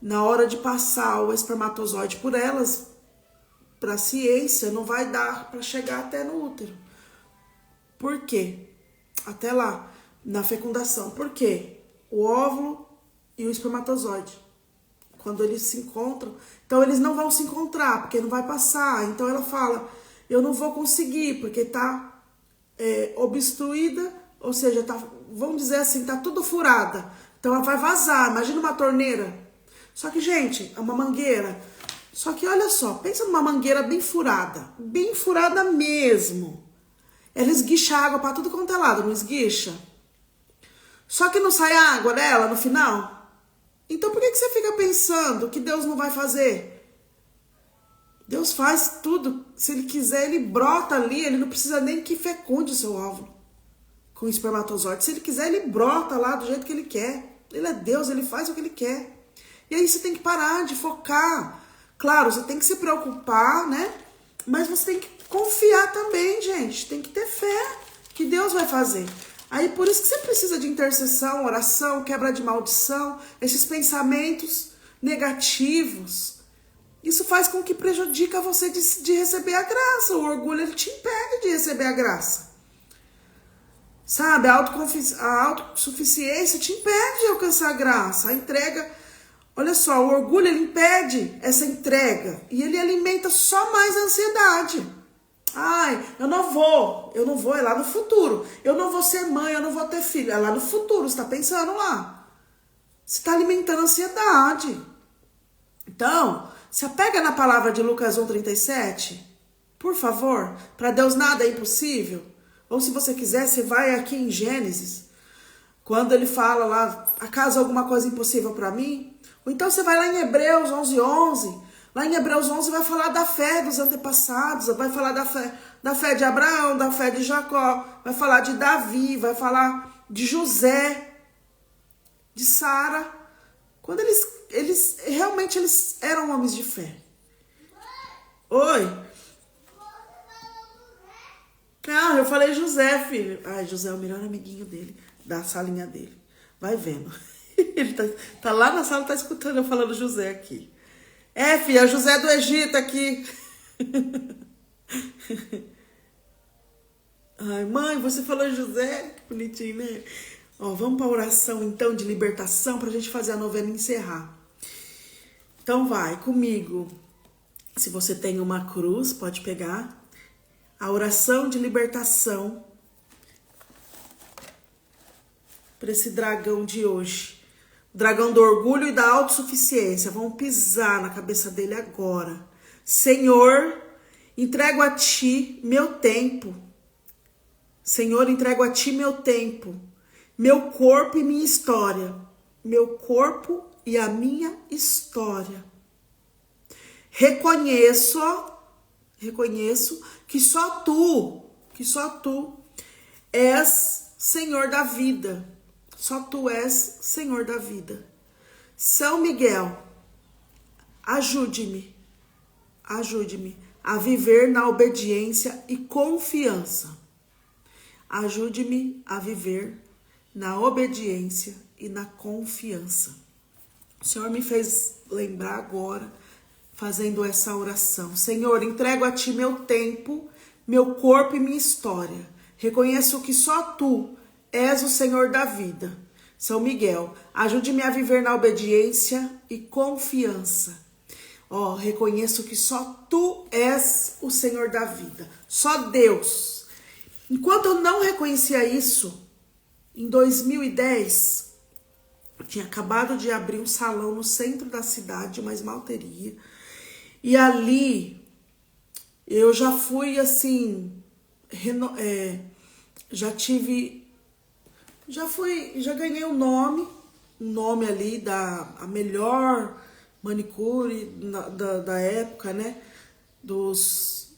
na hora de passar o espermatozoide por elas, para a ciência, não vai dar para chegar até no útero. Por quê? Até lá, na fecundação. Por quê? O óvulo e o espermatozoide, quando eles se encontram, então eles não vão se encontrar, porque não vai passar. Então ela fala, eu não vou conseguir, porque tá obstruída, ou seja, tá, vamos dizer assim, tá tudo furada. Então ela vai vazar, imagina uma torneira. Só que, gente, é uma mangueira. Só que olha só, pensa numa mangueira bem furada mesmo. Ela esguicha água para tudo quanto é lado, não esguicha? Só que não sai água dela no final? Então por que você fica pensando que Deus não vai fazer? Deus faz tudo. Se ele quiser, ele brota ali. Ele não precisa nem que fecunde o seu óvulo com espermatozoide. Se ele quiser, ele brota lá do jeito que ele quer. Ele é Deus, ele faz o que ele quer. E aí você tem que parar de focar. Claro, você tem que se preocupar, né? Mas você tem que confiar também, gente. Tem que ter fé que Deus vai fazer. Aí por isso que você precisa de intercessão, oração, quebra de maldição, esses pensamentos negativos. Isso faz com que prejudica você de receber a graça. O orgulho, ele te impede de receber a graça. Sabe, a autossuficiência te impede de alcançar a graça. A entrega, Olha só, o orgulho ele impede essa entrega e ele alimenta só mais a ansiedade. Ai, eu não vou, é lá no futuro. Eu não vou ser mãe, eu não vou ter filho, é lá no futuro, você está pensando lá. Você está alimentando a ansiedade. Então, se apega na palavra de Lucas 1,37, por favor, para Deus nada é impossível. Ou se você quiser, você vai aqui em Gênesis, quando ele fala lá, acaso alguma coisa impossível para mim? Ou então você vai lá em Hebreus 11:11. Lá em Hebreus 11 vai falar da fé dos antepassados, vai falar da fé de Abraão, da fé de Jacó, vai falar de Davi, vai falar de José, de Sara. Quando eles realmente eram homens de fé. Oi? Não, eu falei José, filho. Ai, José é o melhor amiguinho dele, da salinha dele. Vai vendo. Ele tá lá na sala, tá escutando eu falando José aqui. É, filha, é o José do Egito aqui. Ai, mãe, você falou José? Que bonitinho, né? Ó, vamos para a oração, então, de libertação, para a gente fazer a novena e encerrar. Então, vai comigo. Se você tem uma cruz, pode pegar. A oração de libertação para esse dragão de hoje. O dragão do orgulho e da autossuficiência. Vamos pisar na cabeça dele agora. Senhor, entrego a ti meu tempo. Senhor, entrego a ti meu tempo. Meu corpo e minha história. Meu corpo e a minha história. Reconheço que só tu és Senhor da vida. Só tu és Senhor da vida. São Miguel, ajude-me a viver na obediência e confiança. Ajude-me a viver na obediência e na confiança. O Senhor me fez lembrar agora, fazendo essa oração. Senhor, entrego a ti meu tempo, meu corpo e minha história. Reconheço que só tu és o Senhor da vida. São Miguel, ajude-me a viver na obediência e confiança. Ó, reconheço que só tu és o Senhor da vida. Só Deus. Enquanto eu não reconhecia isso, em 2010, eu tinha acabado de abrir um salão no centro da cidade, uma esmalteria. E ali, eu já fui assim, já ganhei um nome ali a melhor manicure da época, né? Dos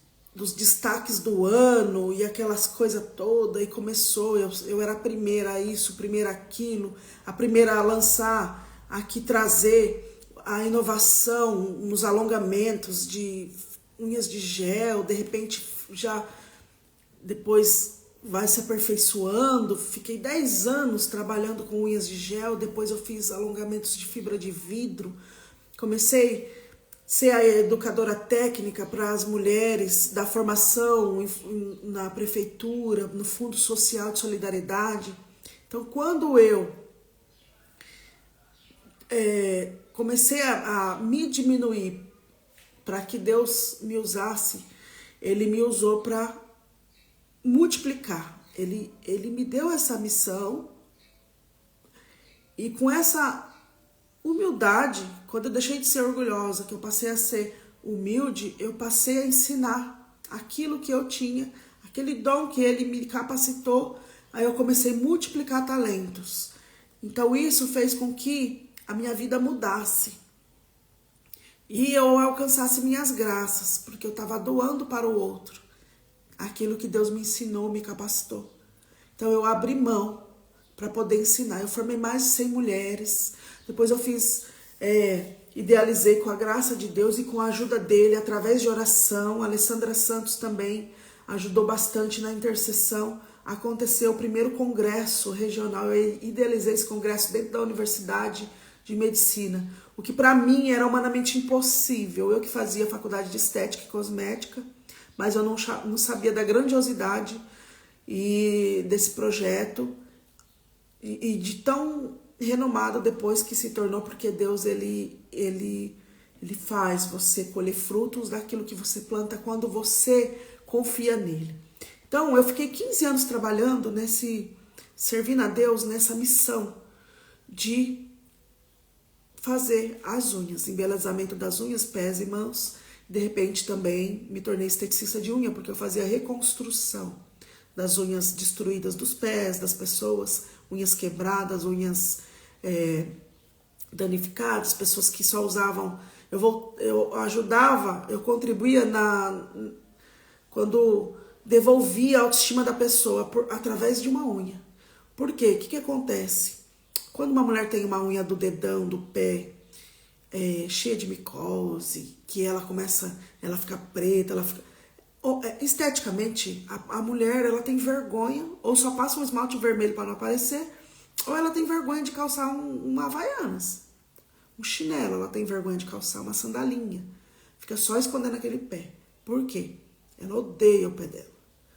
destaques do ano e aquelas coisas todas, e começou, eu era a primeira a isso, primeira aquilo, a primeira a lançar, aqui trazer a inovação nos alongamentos de unhas de gel, de repente já depois vai se aperfeiçoando. Fiquei 10 anos trabalhando com unhas de gel, depois eu fiz alongamentos de fibra de vidro, comecei a ser a educadora técnica para as mulheres da formação na prefeitura, no Fundo Social de Solidariedade. Então, quando eu comecei a me diminuir para que Deus me usasse, Ele me usou para multiplicar. Ele me deu essa missão, e com essa humildade, quando eu deixei de ser orgulhosa, que eu passei a ser humilde, eu passei a ensinar aquilo que eu tinha, aquele dom que Ele me capacitou. Aí eu comecei a multiplicar talentos. Então isso fez com que a minha vida mudasse e eu alcançasse minhas graças, porque eu estava doando para o outro aquilo que Deus me ensinou, me capacitou. Então eu abri mão para poder ensinar. Eu formei mais de 100 mulheres, depois eu idealizei com a graça de Deus e com a ajuda dele, através de oração. A Alessandra Santos também ajudou bastante na intercessão. Aconteceu o primeiro congresso regional, eu idealizei esse congresso dentro da Universidade de Medicina, o que para mim era humanamente impossível. Eu que fazia faculdade de estética e cosmética, mas eu não sabia da grandiosidade e desse projeto e de tão renomado depois que se tornou, porque Deus, ele faz você colher frutos daquilo que você planta quando você confia nele. Então, eu fiquei 15 anos trabalhando servindo a Deus nessa missão de fazer as unhas, embelezamento das unhas, pés e mãos. De repente também me tornei esteticista de unha, porque eu fazia reconstrução das unhas destruídas dos pés, das pessoas, unhas quebradas, unhas danificadas, pessoas que só usavam... Eu ajudava, eu contribuía quando devolvia a autoestima da pessoa através de uma unha. Por quê? O que acontece? Quando uma mulher tem uma unha do dedão, do pé, cheia de micose, que ela fica preta, esteticamente, a mulher, ela tem vergonha, ou só passa um esmalte vermelho para não aparecer, ou ela tem vergonha de calçar uma Havaianas, um chinelo, ela tem vergonha de calçar uma sandalinha, fica só escondendo aquele pé. Por quê? Ela odeia o pé dela,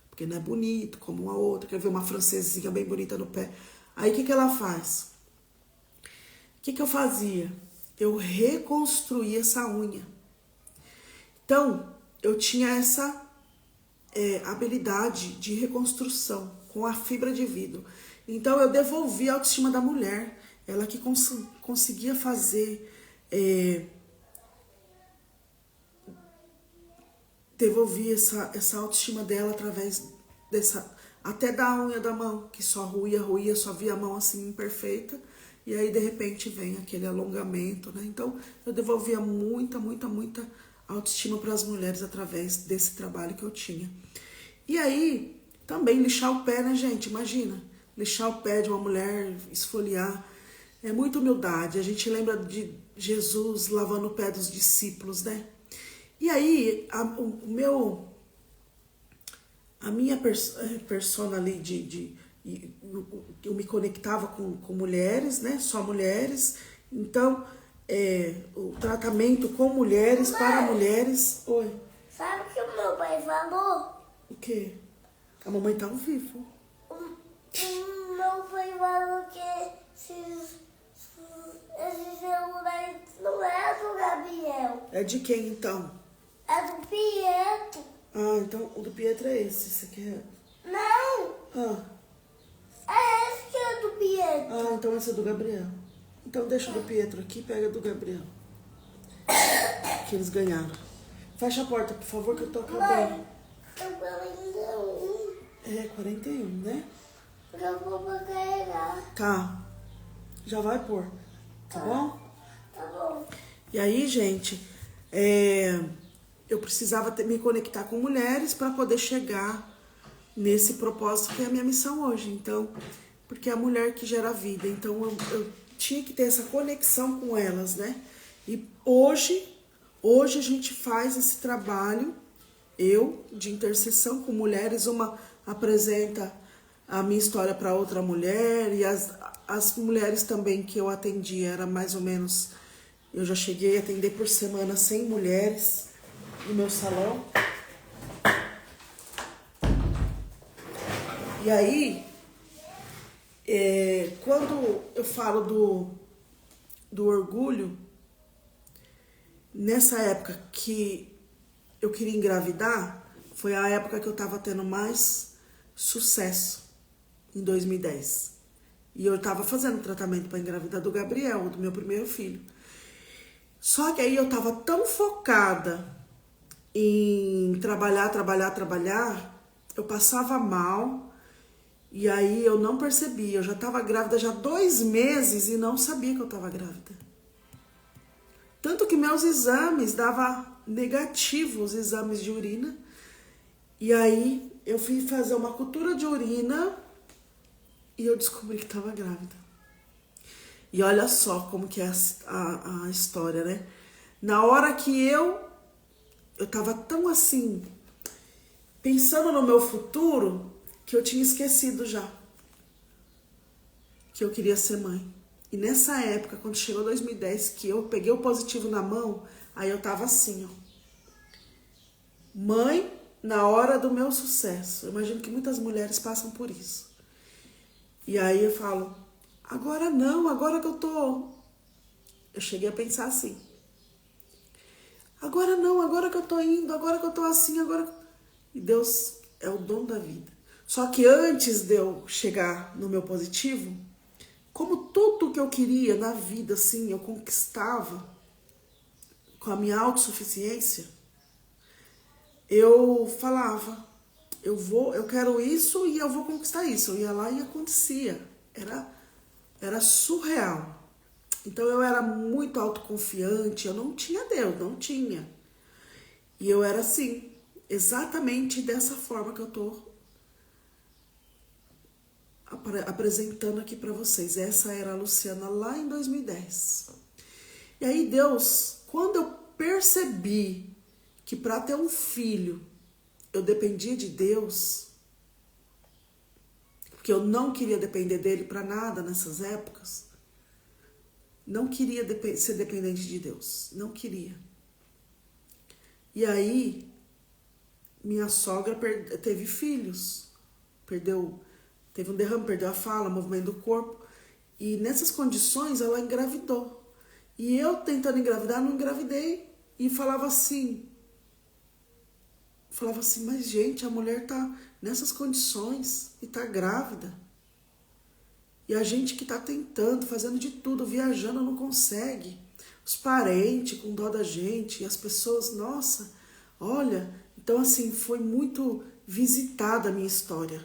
porque não é bonito como uma outra, quer ver uma francesinha bem bonita no pé. Aí o que ela faz? O que eu fazia? Eu reconstruía essa unha. Então, eu tinha essa habilidade de reconstrução com a fibra de vidro. Então, eu devolvia a autoestima da mulher. Ela que conseguia fazer... devolvia essa autoestima dela através até da unha da mão, que só ruía, só via a mão assim imperfeita. E aí, de repente, vem aquele alongamento, né? Então, eu devolvia muita autoestima para as mulheres através desse trabalho que eu tinha. E aí, também lixar o pé, né, gente? Imagina, lixar o pé de uma mulher, esfoliar. É muita humildade. A gente lembra de Jesus lavando o pé dos discípulos, né? E aí, a minha persona ali eu me conectava com mulheres, né? Só mulheres. Então, o tratamento com mulheres, Mãe, para mulheres... Oi. Sabe o que o meu pai falou? O quê? A mamãe tá ao vivo. O meu pai falou que esses celulares não é do Gabriel. É de quem, então? É do Pietro. Ah, então o do Pietro é esse. Você quer... Não, Ah, é esse que é do Pietro. então esse é do Gabriel. Então deixa o do Pietro aqui e pega do Gabriel. Que eles ganharam. Fecha a porta, por favor, que eu tô acabando. Mãe, eu vou ainda 41, né? eu vou pra carregar. Tá. Já vai pôr. Tá bom? Tá bom. E aí, gente, eu precisava me conectar com mulheres para poder chegar nesse propósito que é a minha missão hoje. Então, porque é a mulher que gera vida. Então, eu tinha que ter essa conexão com elas, né? E hoje a gente faz esse trabalho, de intercessão com mulheres. Uma apresenta a minha história para outra mulher, e as mulheres também que eu atendi, era mais ou menos... Eu já cheguei a atender por semana 100 mulheres no meu salão. E aí, quando eu falo do orgulho, nessa época que eu queria engravidar, foi a época que eu estava tendo mais sucesso, em 2010. E eu estava fazendo tratamento para engravidar do Gabriel, do meu primeiro filho. Só que aí eu estava tão focada em trabalhar, eu passava mal, e aí eu não percebia. Eu já estava grávida já 2 meses e não sabia que eu estava grávida. Tanto que meus exames davam negativo, os exames de urina. E aí eu fui fazer uma cultura de urina e eu descobri que estava grávida. E olha só como que é a história, né? Na hora que eu tava tão assim, pensando no meu futuro, que eu tinha esquecido já que eu queria ser mãe. E nessa época, quando chegou 2010, que eu peguei o positivo na mão, aí eu tava assim, ó. Mãe na hora do meu sucesso. Eu imagino que muitas mulheres passam por isso. E aí eu falo, Agora não, agora que eu tô... Eu cheguei a pensar assim. Agora não, agora que eu tô indo, agora que eu tô assim, agora... E Deus é o dono da vida. Só que antes de eu chegar no meu positivo, como tudo que eu queria na vida, assim, eu conquistava com a minha autossuficiência, eu falava, eu quero isso e eu vou conquistar isso. Eu ia lá e acontecia. Era surreal. Então eu era muito autoconfiante, eu não tinha Deus, não tinha. E eu era assim, exatamente dessa forma que eu tô apresentando aqui pra vocês. Essa era a Luciana lá em 2010. E aí Deus, quando eu percebi que para ter um filho eu dependia de Deus, porque eu não queria depender dele para nada nessas épocas, não queria ser dependente de Deus, não queria. E aí minha sogra teve filhos, teve um derrame, perdeu a fala, movimento do corpo, e nessas condições ela engravidou. E eu tentando engravidar, não engravidei. E falava assim, mas gente, a mulher tá nessas condições e tá grávida. E a gente que tá tentando, fazendo de tudo, viajando, não consegue. Os parentes com dó da gente, e as pessoas, nossa, olha. Então assim, foi muito visitada a minha história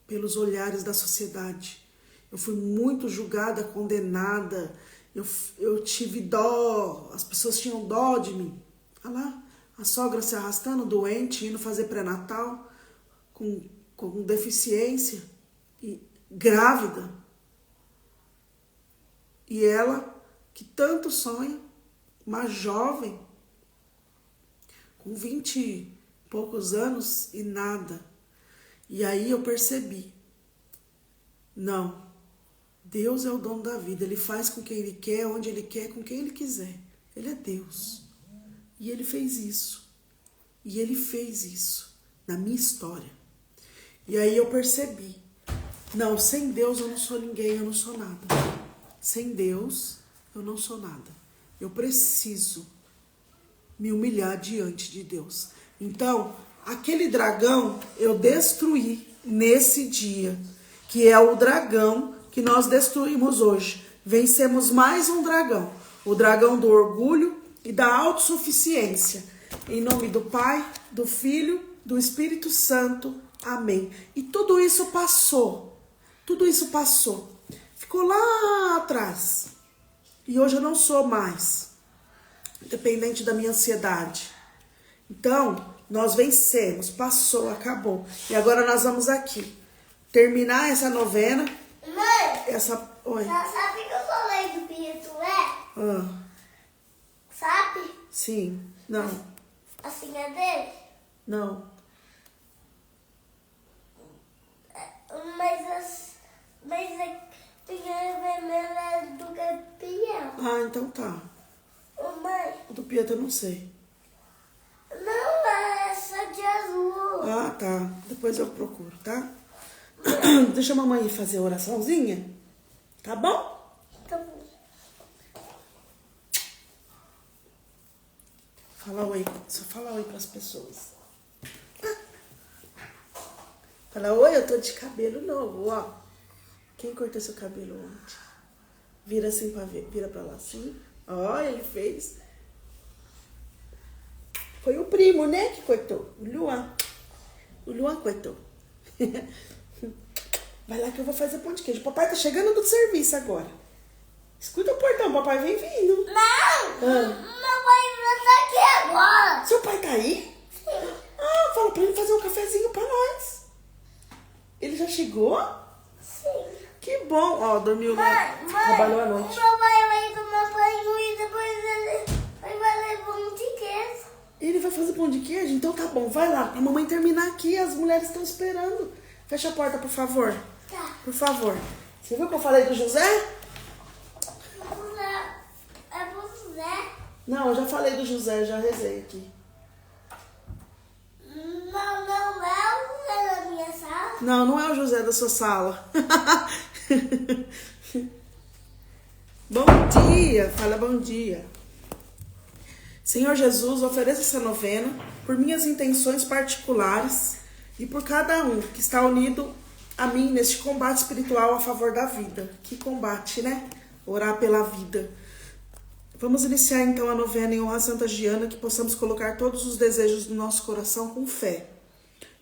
pelos olhares da sociedade. Eu fui muito julgada, condenada. Eu tive dó, as pessoas tinham dó de mim. Olha lá, a sogra se arrastando, doente, indo fazer pré-natal, com deficiência, e grávida. E ela, que tanto sonha, uma jovem, com 20 e poucos anos e nada. E aí eu percebi, não, Deus é o dono da vida, Ele faz com quem Ele quer, onde Ele quer, com quem Ele quiser. Ele é Deus. E Ele fez isso. E Ele fez isso na minha história. E aí eu percebi, não, sem Deus eu não sou ninguém, eu não sou nada. Sem Deus eu não sou nada. Eu preciso me humilhar diante de Deus. Então, aquele dragão eu destruí nesse dia, que é o dragão que nós destruímos hoje. Vencemos mais um dragão, o dragão do orgulho e da autossuficiência. Em nome do Pai, do Filho, do Espírito Santo. Amém. E tudo isso passou. Tudo isso passou. Ficou lá atrás. E hoje eu não sou mais dependente da minha ansiedade. Então, nós vencemos, passou, acabou. E agora nós vamos aqui terminar essa novena. Mãe, Oi. sabe que eu falei do Pietué? Sabe? Sim. Não. Assim é dele? Não. Mas a pinha vermelha é do Gabriel. Ah, então tá. Mãe, O do Pietro eu não sei. não é essa de azul. Ah, tá. Depois eu procuro, tá? Deixa a mamãe fazer a oraçãozinha. Tá bom? Tá bom. Fala oi. Só fala oi pras pessoas. Fala oi, eu tô de cabelo novo, ó. Quem cortou seu cabelo ontem? Vira assim pra ver. Vira pra lá assim. Ó, ele fez. Foi o primo, né, que cortou. O Luan. O Luan cortou. Vai lá que eu vou fazer pão de queijo. Papai tá chegando do serviço agora. Escuta o portão, papai vem vindo. Não! Meu pai não tá aqui agora. Seu pai tá aí? Sim. Ah, fala pra ele fazer um cafezinho pra nós. Ele já chegou? Sim. Que bom. Ó, dormiu lá. Trabalhou à noite. Meu pai vai tomar banho e depois ele vai levar um de queijo. Ele vai fazer pão de queijo? Então tá bom, vai lá. A mamãe terminar aqui, as mulheres estão esperando. Fecha a porta, por favor. Tá. Por favor. Você viu que eu falei do José? É você? Não, eu já falei do José, já rezei aqui. Não é o José da minha sala? Não, não é o José da sua sala. Bom dia, fala bom dia. Senhor Jesus, ofereço essa novena por minhas intenções particulares e por cada um que está unido a mim neste combate espiritual a favor da vida. Que combate, né? Orar pela vida. Vamos iniciar então a novena em honra a Santa Giana, que possamos colocar todos os desejos do nosso coração com fé,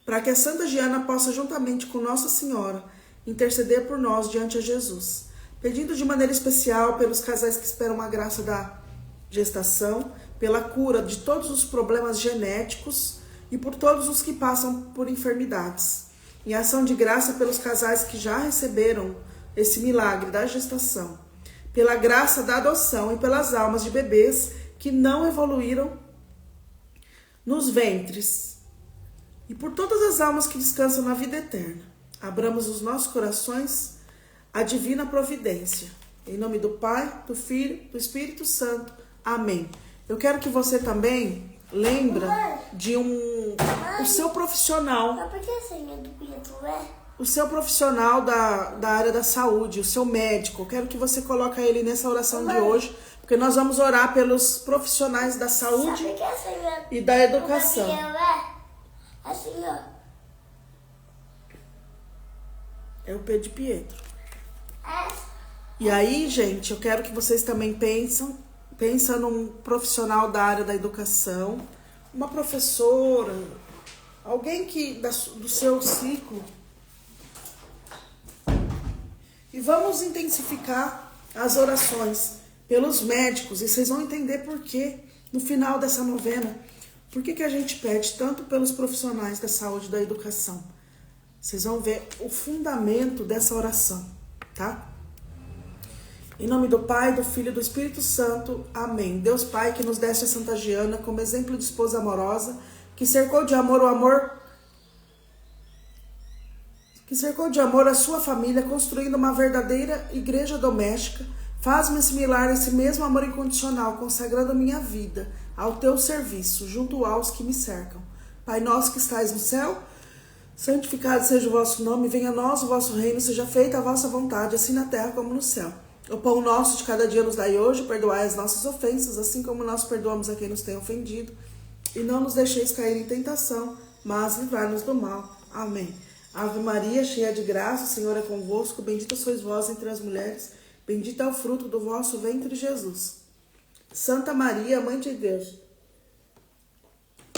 para que a Santa Giana possa, juntamente com Nossa Senhora, interceder por nós diante de Jesus, pedindo de maneira especial pelos casais que esperam a graça da gestação, pela cura de todos os problemas genéticos e por todos os que passam por enfermidades. Em ação de graça pelos casais que já receberam esse milagre da gestação, pela graça da adoção e pelas almas de bebês que não evoluíram nos ventres e por todas as almas que descansam na vida eterna. Abramos os nossos corações à divina providência. Em nome do Pai, do Filho, do Espírito Santo. Amém. Eu quero que você também lembra de o seu profissional. Mas por que a senha do Pietro é? O seu profissional da área da saúde, o seu médico. Eu quero que você coloque ele nessa oração de hoje, porque nós vamos orar pelos profissionais da saúde e da educação. Assim, ó. É o Pedro Pietro. E aí, gente, eu quero que vocês também pensa num profissional da área da educação, uma professora, alguém do seu ciclo. E vamos intensificar as orações pelos médicos. E vocês vão entender por quê, no final dessa novena, por que a gente pede tanto pelos profissionais da saúde e da educação. Vocês vão ver o fundamento dessa oração, tá? Em nome do Pai, do Filho e do Espírito Santo. Amém. Deus Pai, que nos deste a Santa Giana como exemplo de esposa amorosa, que cercou de amor a sua família, construindo uma verdadeira igreja doméstica. Faz-me assimilar esse mesmo amor incondicional, consagrando minha vida ao teu serviço, junto aos que me cercam. Pai nosso que estais no céu, santificado seja o vosso nome, venha a nós o vosso reino, seja feita a vossa vontade, assim na terra como no céu. O pão nosso de cada dia nos dai hoje, perdoai as nossas ofensas, assim como nós perdoamos a quem nos tem ofendido. E não nos deixeis cair em tentação, mas livrai-nos do mal. Amém. Ave Maria, cheia de graça, o Senhor é convosco, bendita sois vós entre as mulheres, bendito é o fruto do vosso ventre, Jesus. Santa Maria, Mãe de Deus,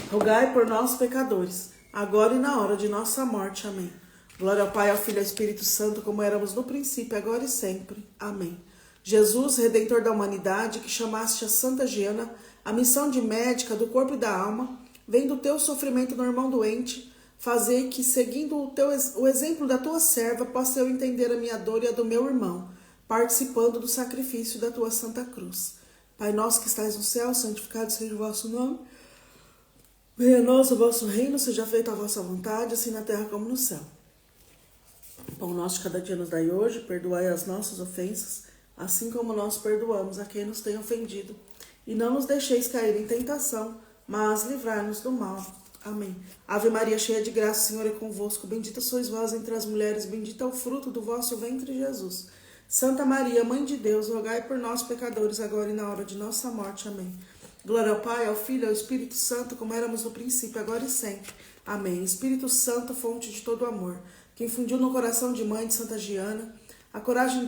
rogai por nós, pecadores, agora e na hora de nossa morte. Amém. Glória ao Pai, ao Filho e ao Espírito Santo, como éramos no princípio, agora e sempre. Amém. Jesus, Redentor da humanidade, que chamaste a Santa Giana, a missão de médica do corpo e da alma, vem do teu sofrimento no irmão doente, fazer que, seguindo o exemplo da tua serva, possa eu entender a minha dor e a do meu irmão, participando do sacrifício da tua Santa Cruz. Pai nosso que estais no céu, santificado seja o vosso nome. Venha a nós o vosso reino, seja feita a vossa vontade, assim na terra como no céu. O pão nosso de cada dia nos dai hoje, perdoai as nossas ofensas, assim como nós perdoamos a quem nos tem ofendido. E não nos deixeis cair em tentação, mas livrai-nos do mal. Amém. Ave Maria, cheia de graça, o Senhor é convosco. Bendita sois vós entre as mulheres, bendito é o fruto do vosso ventre, Jesus. Santa Maria, Mãe de Deus, rogai por nós, pecadores, agora e na hora de nossa morte. Amém. Glória ao Pai, ao Filho e ao Espírito Santo, como éramos no princípio, agora e sempre. Amém. Espírito Santo, fonte de todo amor, que infundiu no coração de mãe de Santa Giana a coragem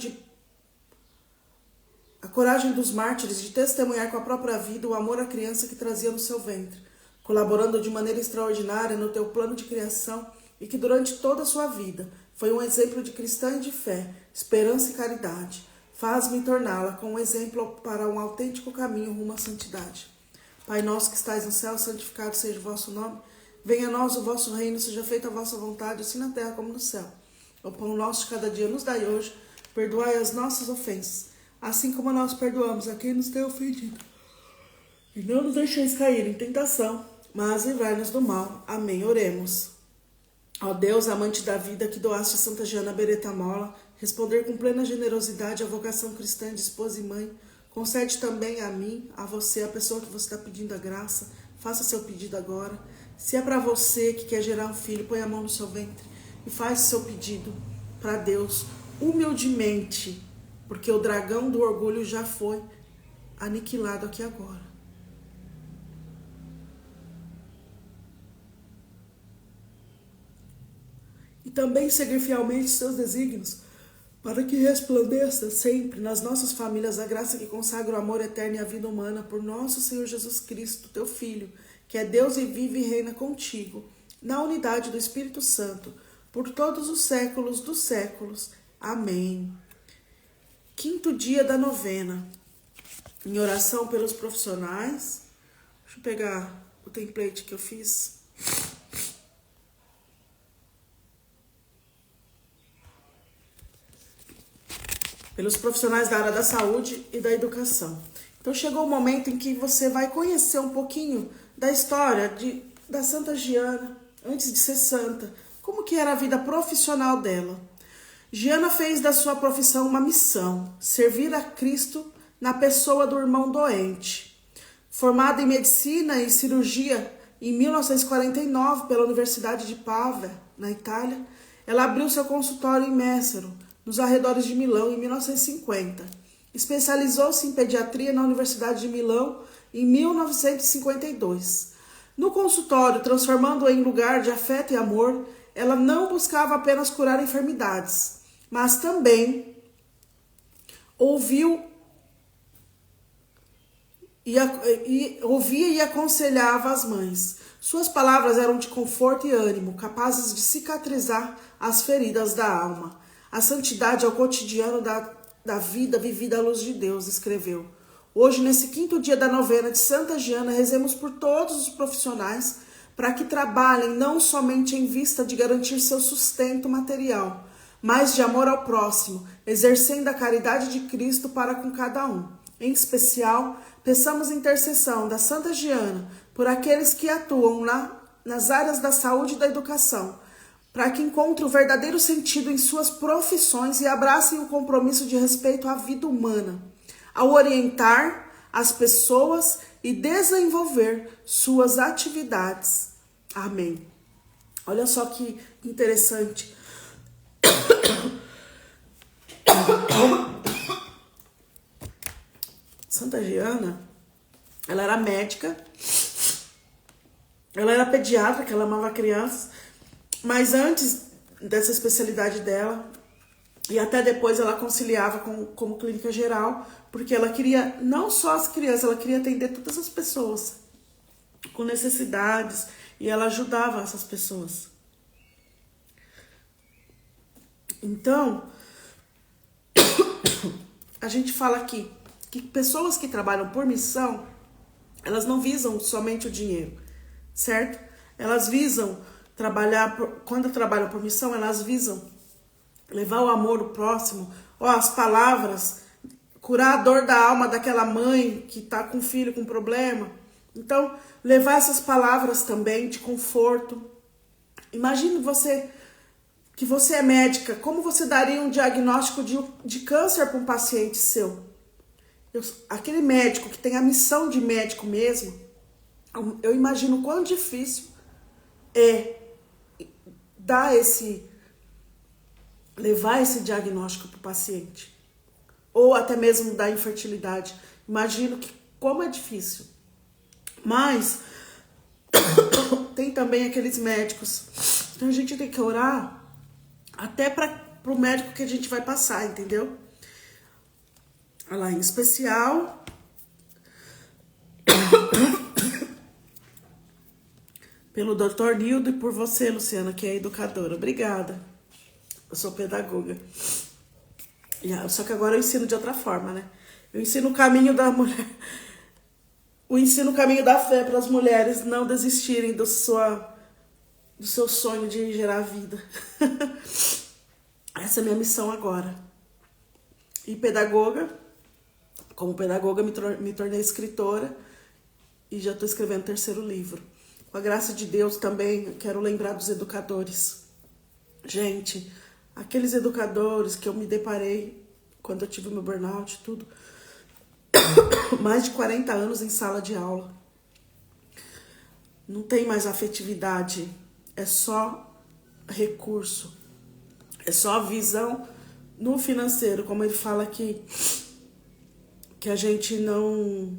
dos mártires de testemunhar com a própria vida o amor à criança que trazia no seu ventre, colaborando de maneira extraordinária no teu plano de criação e que durante toda a sua vida foi um exemplo de cristã e de fé, esperança e caridade. Faz-me torná-la com um exemplo para um autêntico caminho rumo à santidade. Pai nosso que estais no céu, santificado seja o vosso nome. Venha a nós o vosso reino, seja feita a vossa vontade, assim na terra como no céu. O pão nosso de cada dia nos dai hoje, perdoai as nossas ofensas, assim como nós perdoamos a quem nos tem ofendido. E não nos deixeis cair em tentação, mas livrai-nos do mal. Amém. Oremos. Ó Deus, amante da vida, que doaste a Santa Giana Beretta Molla, responder com plena generosidade à vocação cristã de esposa e mãe, concede também a mim, a você, a pessoa que você está pedindo a graça, faça seu pedido agora. Se é para você que quer gerar um filho, põe a mão no seu ventre e faz o seu pedido para Deus humildemente, porque o dragão do orgulho já foi aniquilado aqui agora. E também seguir fielmente seus desígnios, para que resplandeça sempre nas nossas famílias a graça que consagra o amor eterno e a vida humana por nosso Senhor Jesus Cristo, teu Filho, que é Deus e vive e reina contigo, na unidade do Espírito Santo, por todos os séculos dos séculos. Amém. 5º dia da novena. Em oração pelos profissionais. Deixa eu pegar o template que eu fiz. Pelos profissionais da área da saúde e da educação. Então chegou o momento em que você vai conhecer um pouquinho da história da Santa Giana, antes de ser santa, como que era a vida profissional dela. Giana fez da sua profissão uma missão, servir a Cristo na pessoa do irmão doente. Formada em medicina e cirurgia em 1949 pela Universidade de Pavia, na Itália, ela abriu seu consultório em Messero, nos arredores de Milão, em 1950. Especializou-se em pediatria na Universidade de Milão em 1952. No consultório, transformando-o em lugar de afeto e amor, ela não buscava apenas curar enfermidades, mas também ouvia e aconselhava as mães. Suas palavras eram de conforto e ânimo, capazes de cicatrizar as feridas da alma. A santidade é o cotidiano da vida vivida à luz de Deus, escreveu. Hoje, nesse 5º dia da novena de Santa Giana, rezemos por todos os profissionais para que trabalhem não somente em vista de garantir seu sustento material, mas de amor ao próximo, exercendo a caridade de Cristo para com cada um. Em especial, peçamos intercessão da Santa Giana por aqueles que atuam nas áreas da saúde e da educação, para que encontrem o verdadeiro sentido em suas profissões e abracem o compromisso de respeito à vida humana, ao orientar as pessoas e desenvolver suas atividades. Amém. Olha só que interessante. Santa Giana, ela era médica, ela era pediatra, que ela amava crianças, mas antes dessa especialidade dela, e até depois ela conciliava como clínica geral, porque ela queria não só as crianças, ela queria atender todas as pessoas com necessidades, e ela ajudava essas pessoas. Então, a gente fala aqui que pessoas que trabalham por missão, elas não visam somente o dinheiro, certo? Elas visam quando trabalham por missão, elas visam levar o amor ao próximo, as palavras, curar a dor da alma daquela mãe que está com o filho com problema. Então, levar essas palavras também de conforto. Imagine que você é médica, como você daria um diagnóstico de câncer para um paciente seu? Aquele médico que tem a missão de médico mesmo, eu imagino o quão difícil é levar esse diagnóstico para o paciente, ou até mesmo da infertilidade. Imagino como é difícil. Mas tem também aqueles médicos. Então a gente tem que orar até para o médico que a gente vai passar, entendeu? Olha lá, em especial pelo Dr. Nildo e por você, Luciana, que é educadora. Obrigada. Eu sou pedagoga. Só que agora eu ensino de outra forma, né? Eu ensino o caminho da mulher. Eu ensino o caminho da fé para as mulheres não desistirem do seu sonho de gerar vida. Essa é a minha missão agora. E pedagoga, como pedagoga me tornei escritora e já estou escrevendo o 3º livro. Com a graça de Deus também quero lembrar dos educadores. Gente, aqueles educadores que eu me deparei quando eu tive meu burnout e tudo, mais de 40 anos em sala de aula. Não tem mais afetividade, é só recurso, é só visão no financeiro, como ele fala aqui, que a gente não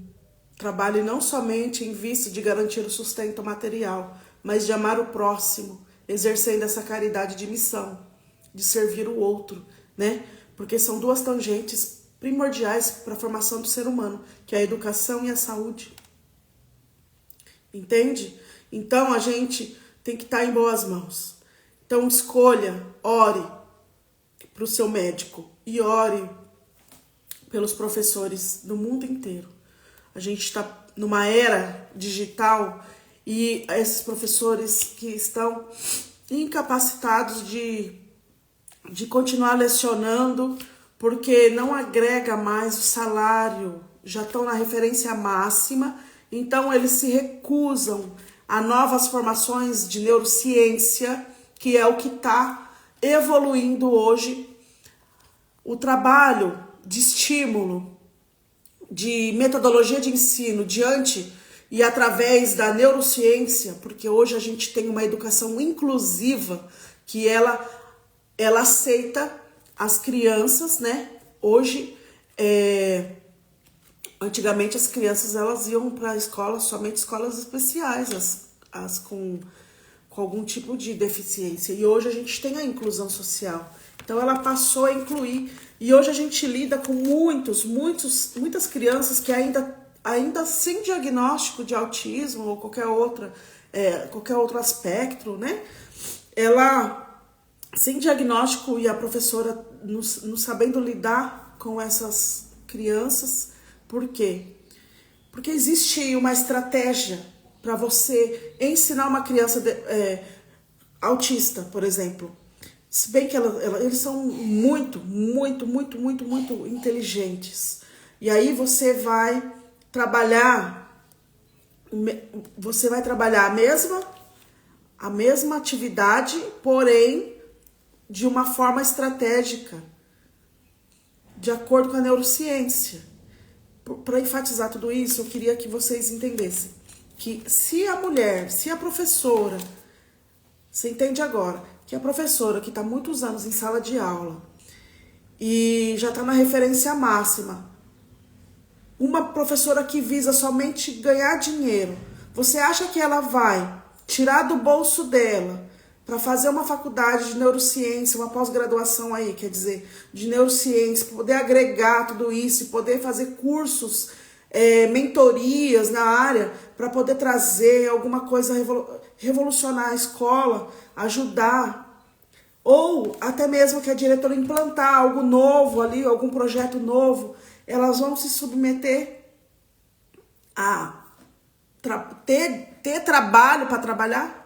trabalhe não somente em vista de garantir o sustento material, mas de amar o próximo, exercendo essa caridade de missão, de servir o outro, né? Porque são duas tangentes primordiais para a formação do ser humano, que é a educação e a saúde. Entende? Então a gente tem que estar em boas mãos. Então escolha, ore para o seu médico e ore pelos professores do mundo inteiro. A gente está numa era digital e esses professores que estão incapacitados de continuar lecionando porque não agrega mais o salário, já estão na referência máxima, então eles se recusam a novas formações de neurociência, que é o que está evoluindo hoje. O trabalho de estímulo, de metodologia de ensino diante e através da neurociência, porque hoje a gente tem uma educação inclusiva que ela aceita as crianças, né? Hoje, antigamente as crianças elas iam para a escola, somente escolas especiais, as com algum tipo de deficiência. E hoje a gente tem a inclusão social. Então ela passou a incluir. E hoje a gente lida com muitas crianças que ainda sem diagnóstico de autismo ou qualquer outro aspecto, né? Ela sem diagnóstico e a professora não sabendo lidar com essas crianças. Por quê? Porque existe uma estratégia para você ensinar uma criança autista, por exemplo. Se bem que eles são muito inteligentes. E aí você vai trabalhar a mesma atividade, porém de uma forma estratégica, de acordo com a neurociência. Para enfatizar tudo isso, eu queria que vocês entendessem que se a professora, você entende agora, que a professora que está muitos anos em sala de aula e já está na referência máxima, uma professora que visa somente ganhar dinheiro, você acha que ela vai tirar do bolso dela para fazer uma faculdade de neurociência, uma pós-graduação aí, quer dizer, de neurociência, poder agregar tudo isso e poder fazer cursos, mentorias na área, para poder trazer alguma coisa, revolucionar a escola, ajudar, ou até mesmo que a diretora implantar algo novo ali, algum projeto novo, elas vão se submeter a ter trabalho para trabalhar?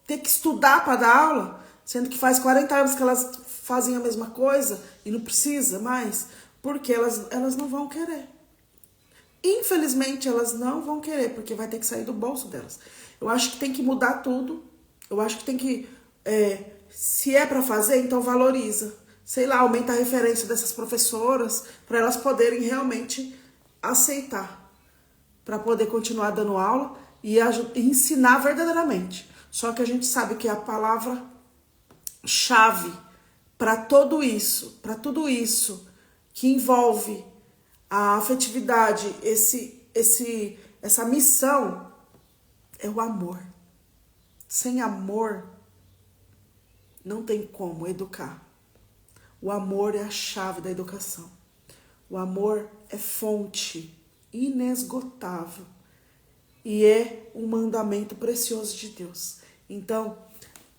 Ter que estudar para dar aula, sendo que faz 40 anos que elas fazem a mesma coisa e não precisa mais, porque elas não vão querer. Infelizmente, elas não vão querer, porque vai ter que sair do bolso delas. Eu acho que tem que mudar tudo. Eu acho que tem que, se é para fazer, então valoriza. Sei lá, aumenta a referência dessas professoras para elas poderem realmente aceitar, para poder continuar dando aula e ensinar verdadeiramente. Só que a gente sabe que a palavra-chave para tudo isso que envolve a afetividade, essa missão, é o amor. Sem amor, não tem como educar. O amor é a chave da educação. O amor é fonte inesgotável e é um mandamento precioso de Deus. Então,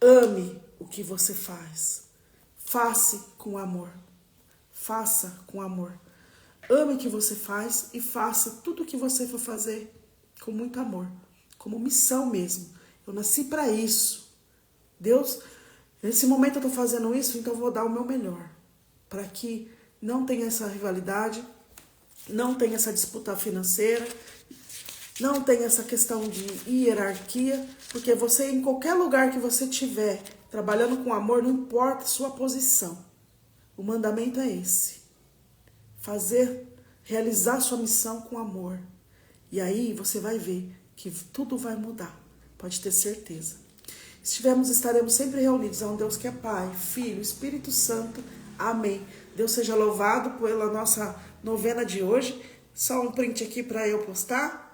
ame o que você faz. Faça com amor. Faça com amor. Ame o que você faz e faça tudo o que você for fazer com muito amor, como missão mesmo. Eu nasci para isso. Deus, nesse momento eu estou fazendo isso, então eu vou dar o meu melhor, para que não tenha essa rivalidade, não tenha essa disputa financeira, não tenha essa questão de hierarquia, porque você, em qualquer lugar que você estiver trabalhando com amor, não importa a sua posição. O mandamento é esse. Realizar sua missão com amor. E aí você vai ver que tudo vai mudar. Pode ter certeza. Estaremos sempre reunidos a um Deus que é Pai, Filho, Espírito Santo. Amém. Deus seja louvado pela nossa novena de hoje. Só um print aqui para eu postar.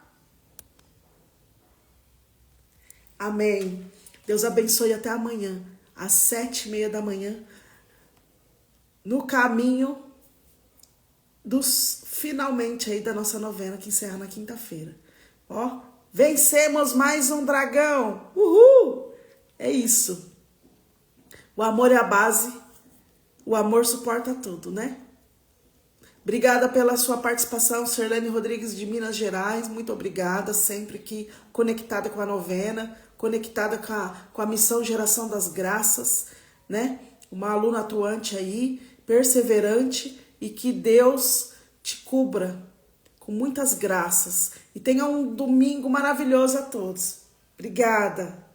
Amém. Deus abençoe até amanhã, às 7h30 da manhã, no caminho dos finalmente aí da nossa novena que encerra na quinta-feira. Ó, vencemos mais um dragão. Uhul! É isso. O amor é a base. O amor suporta tudo, né? Obrigada pela sua participação, Sirlene Rodrigues de Minas Gerais. Muito obrigada, sempre aqui conectada com a novena, conectada com a missão Geração das Graças, né? Uma aluna atuante aí, perseverante, e que Deus te cubra com muitas graças. E tenha um domingo maravilhoso a todos. Obrigada.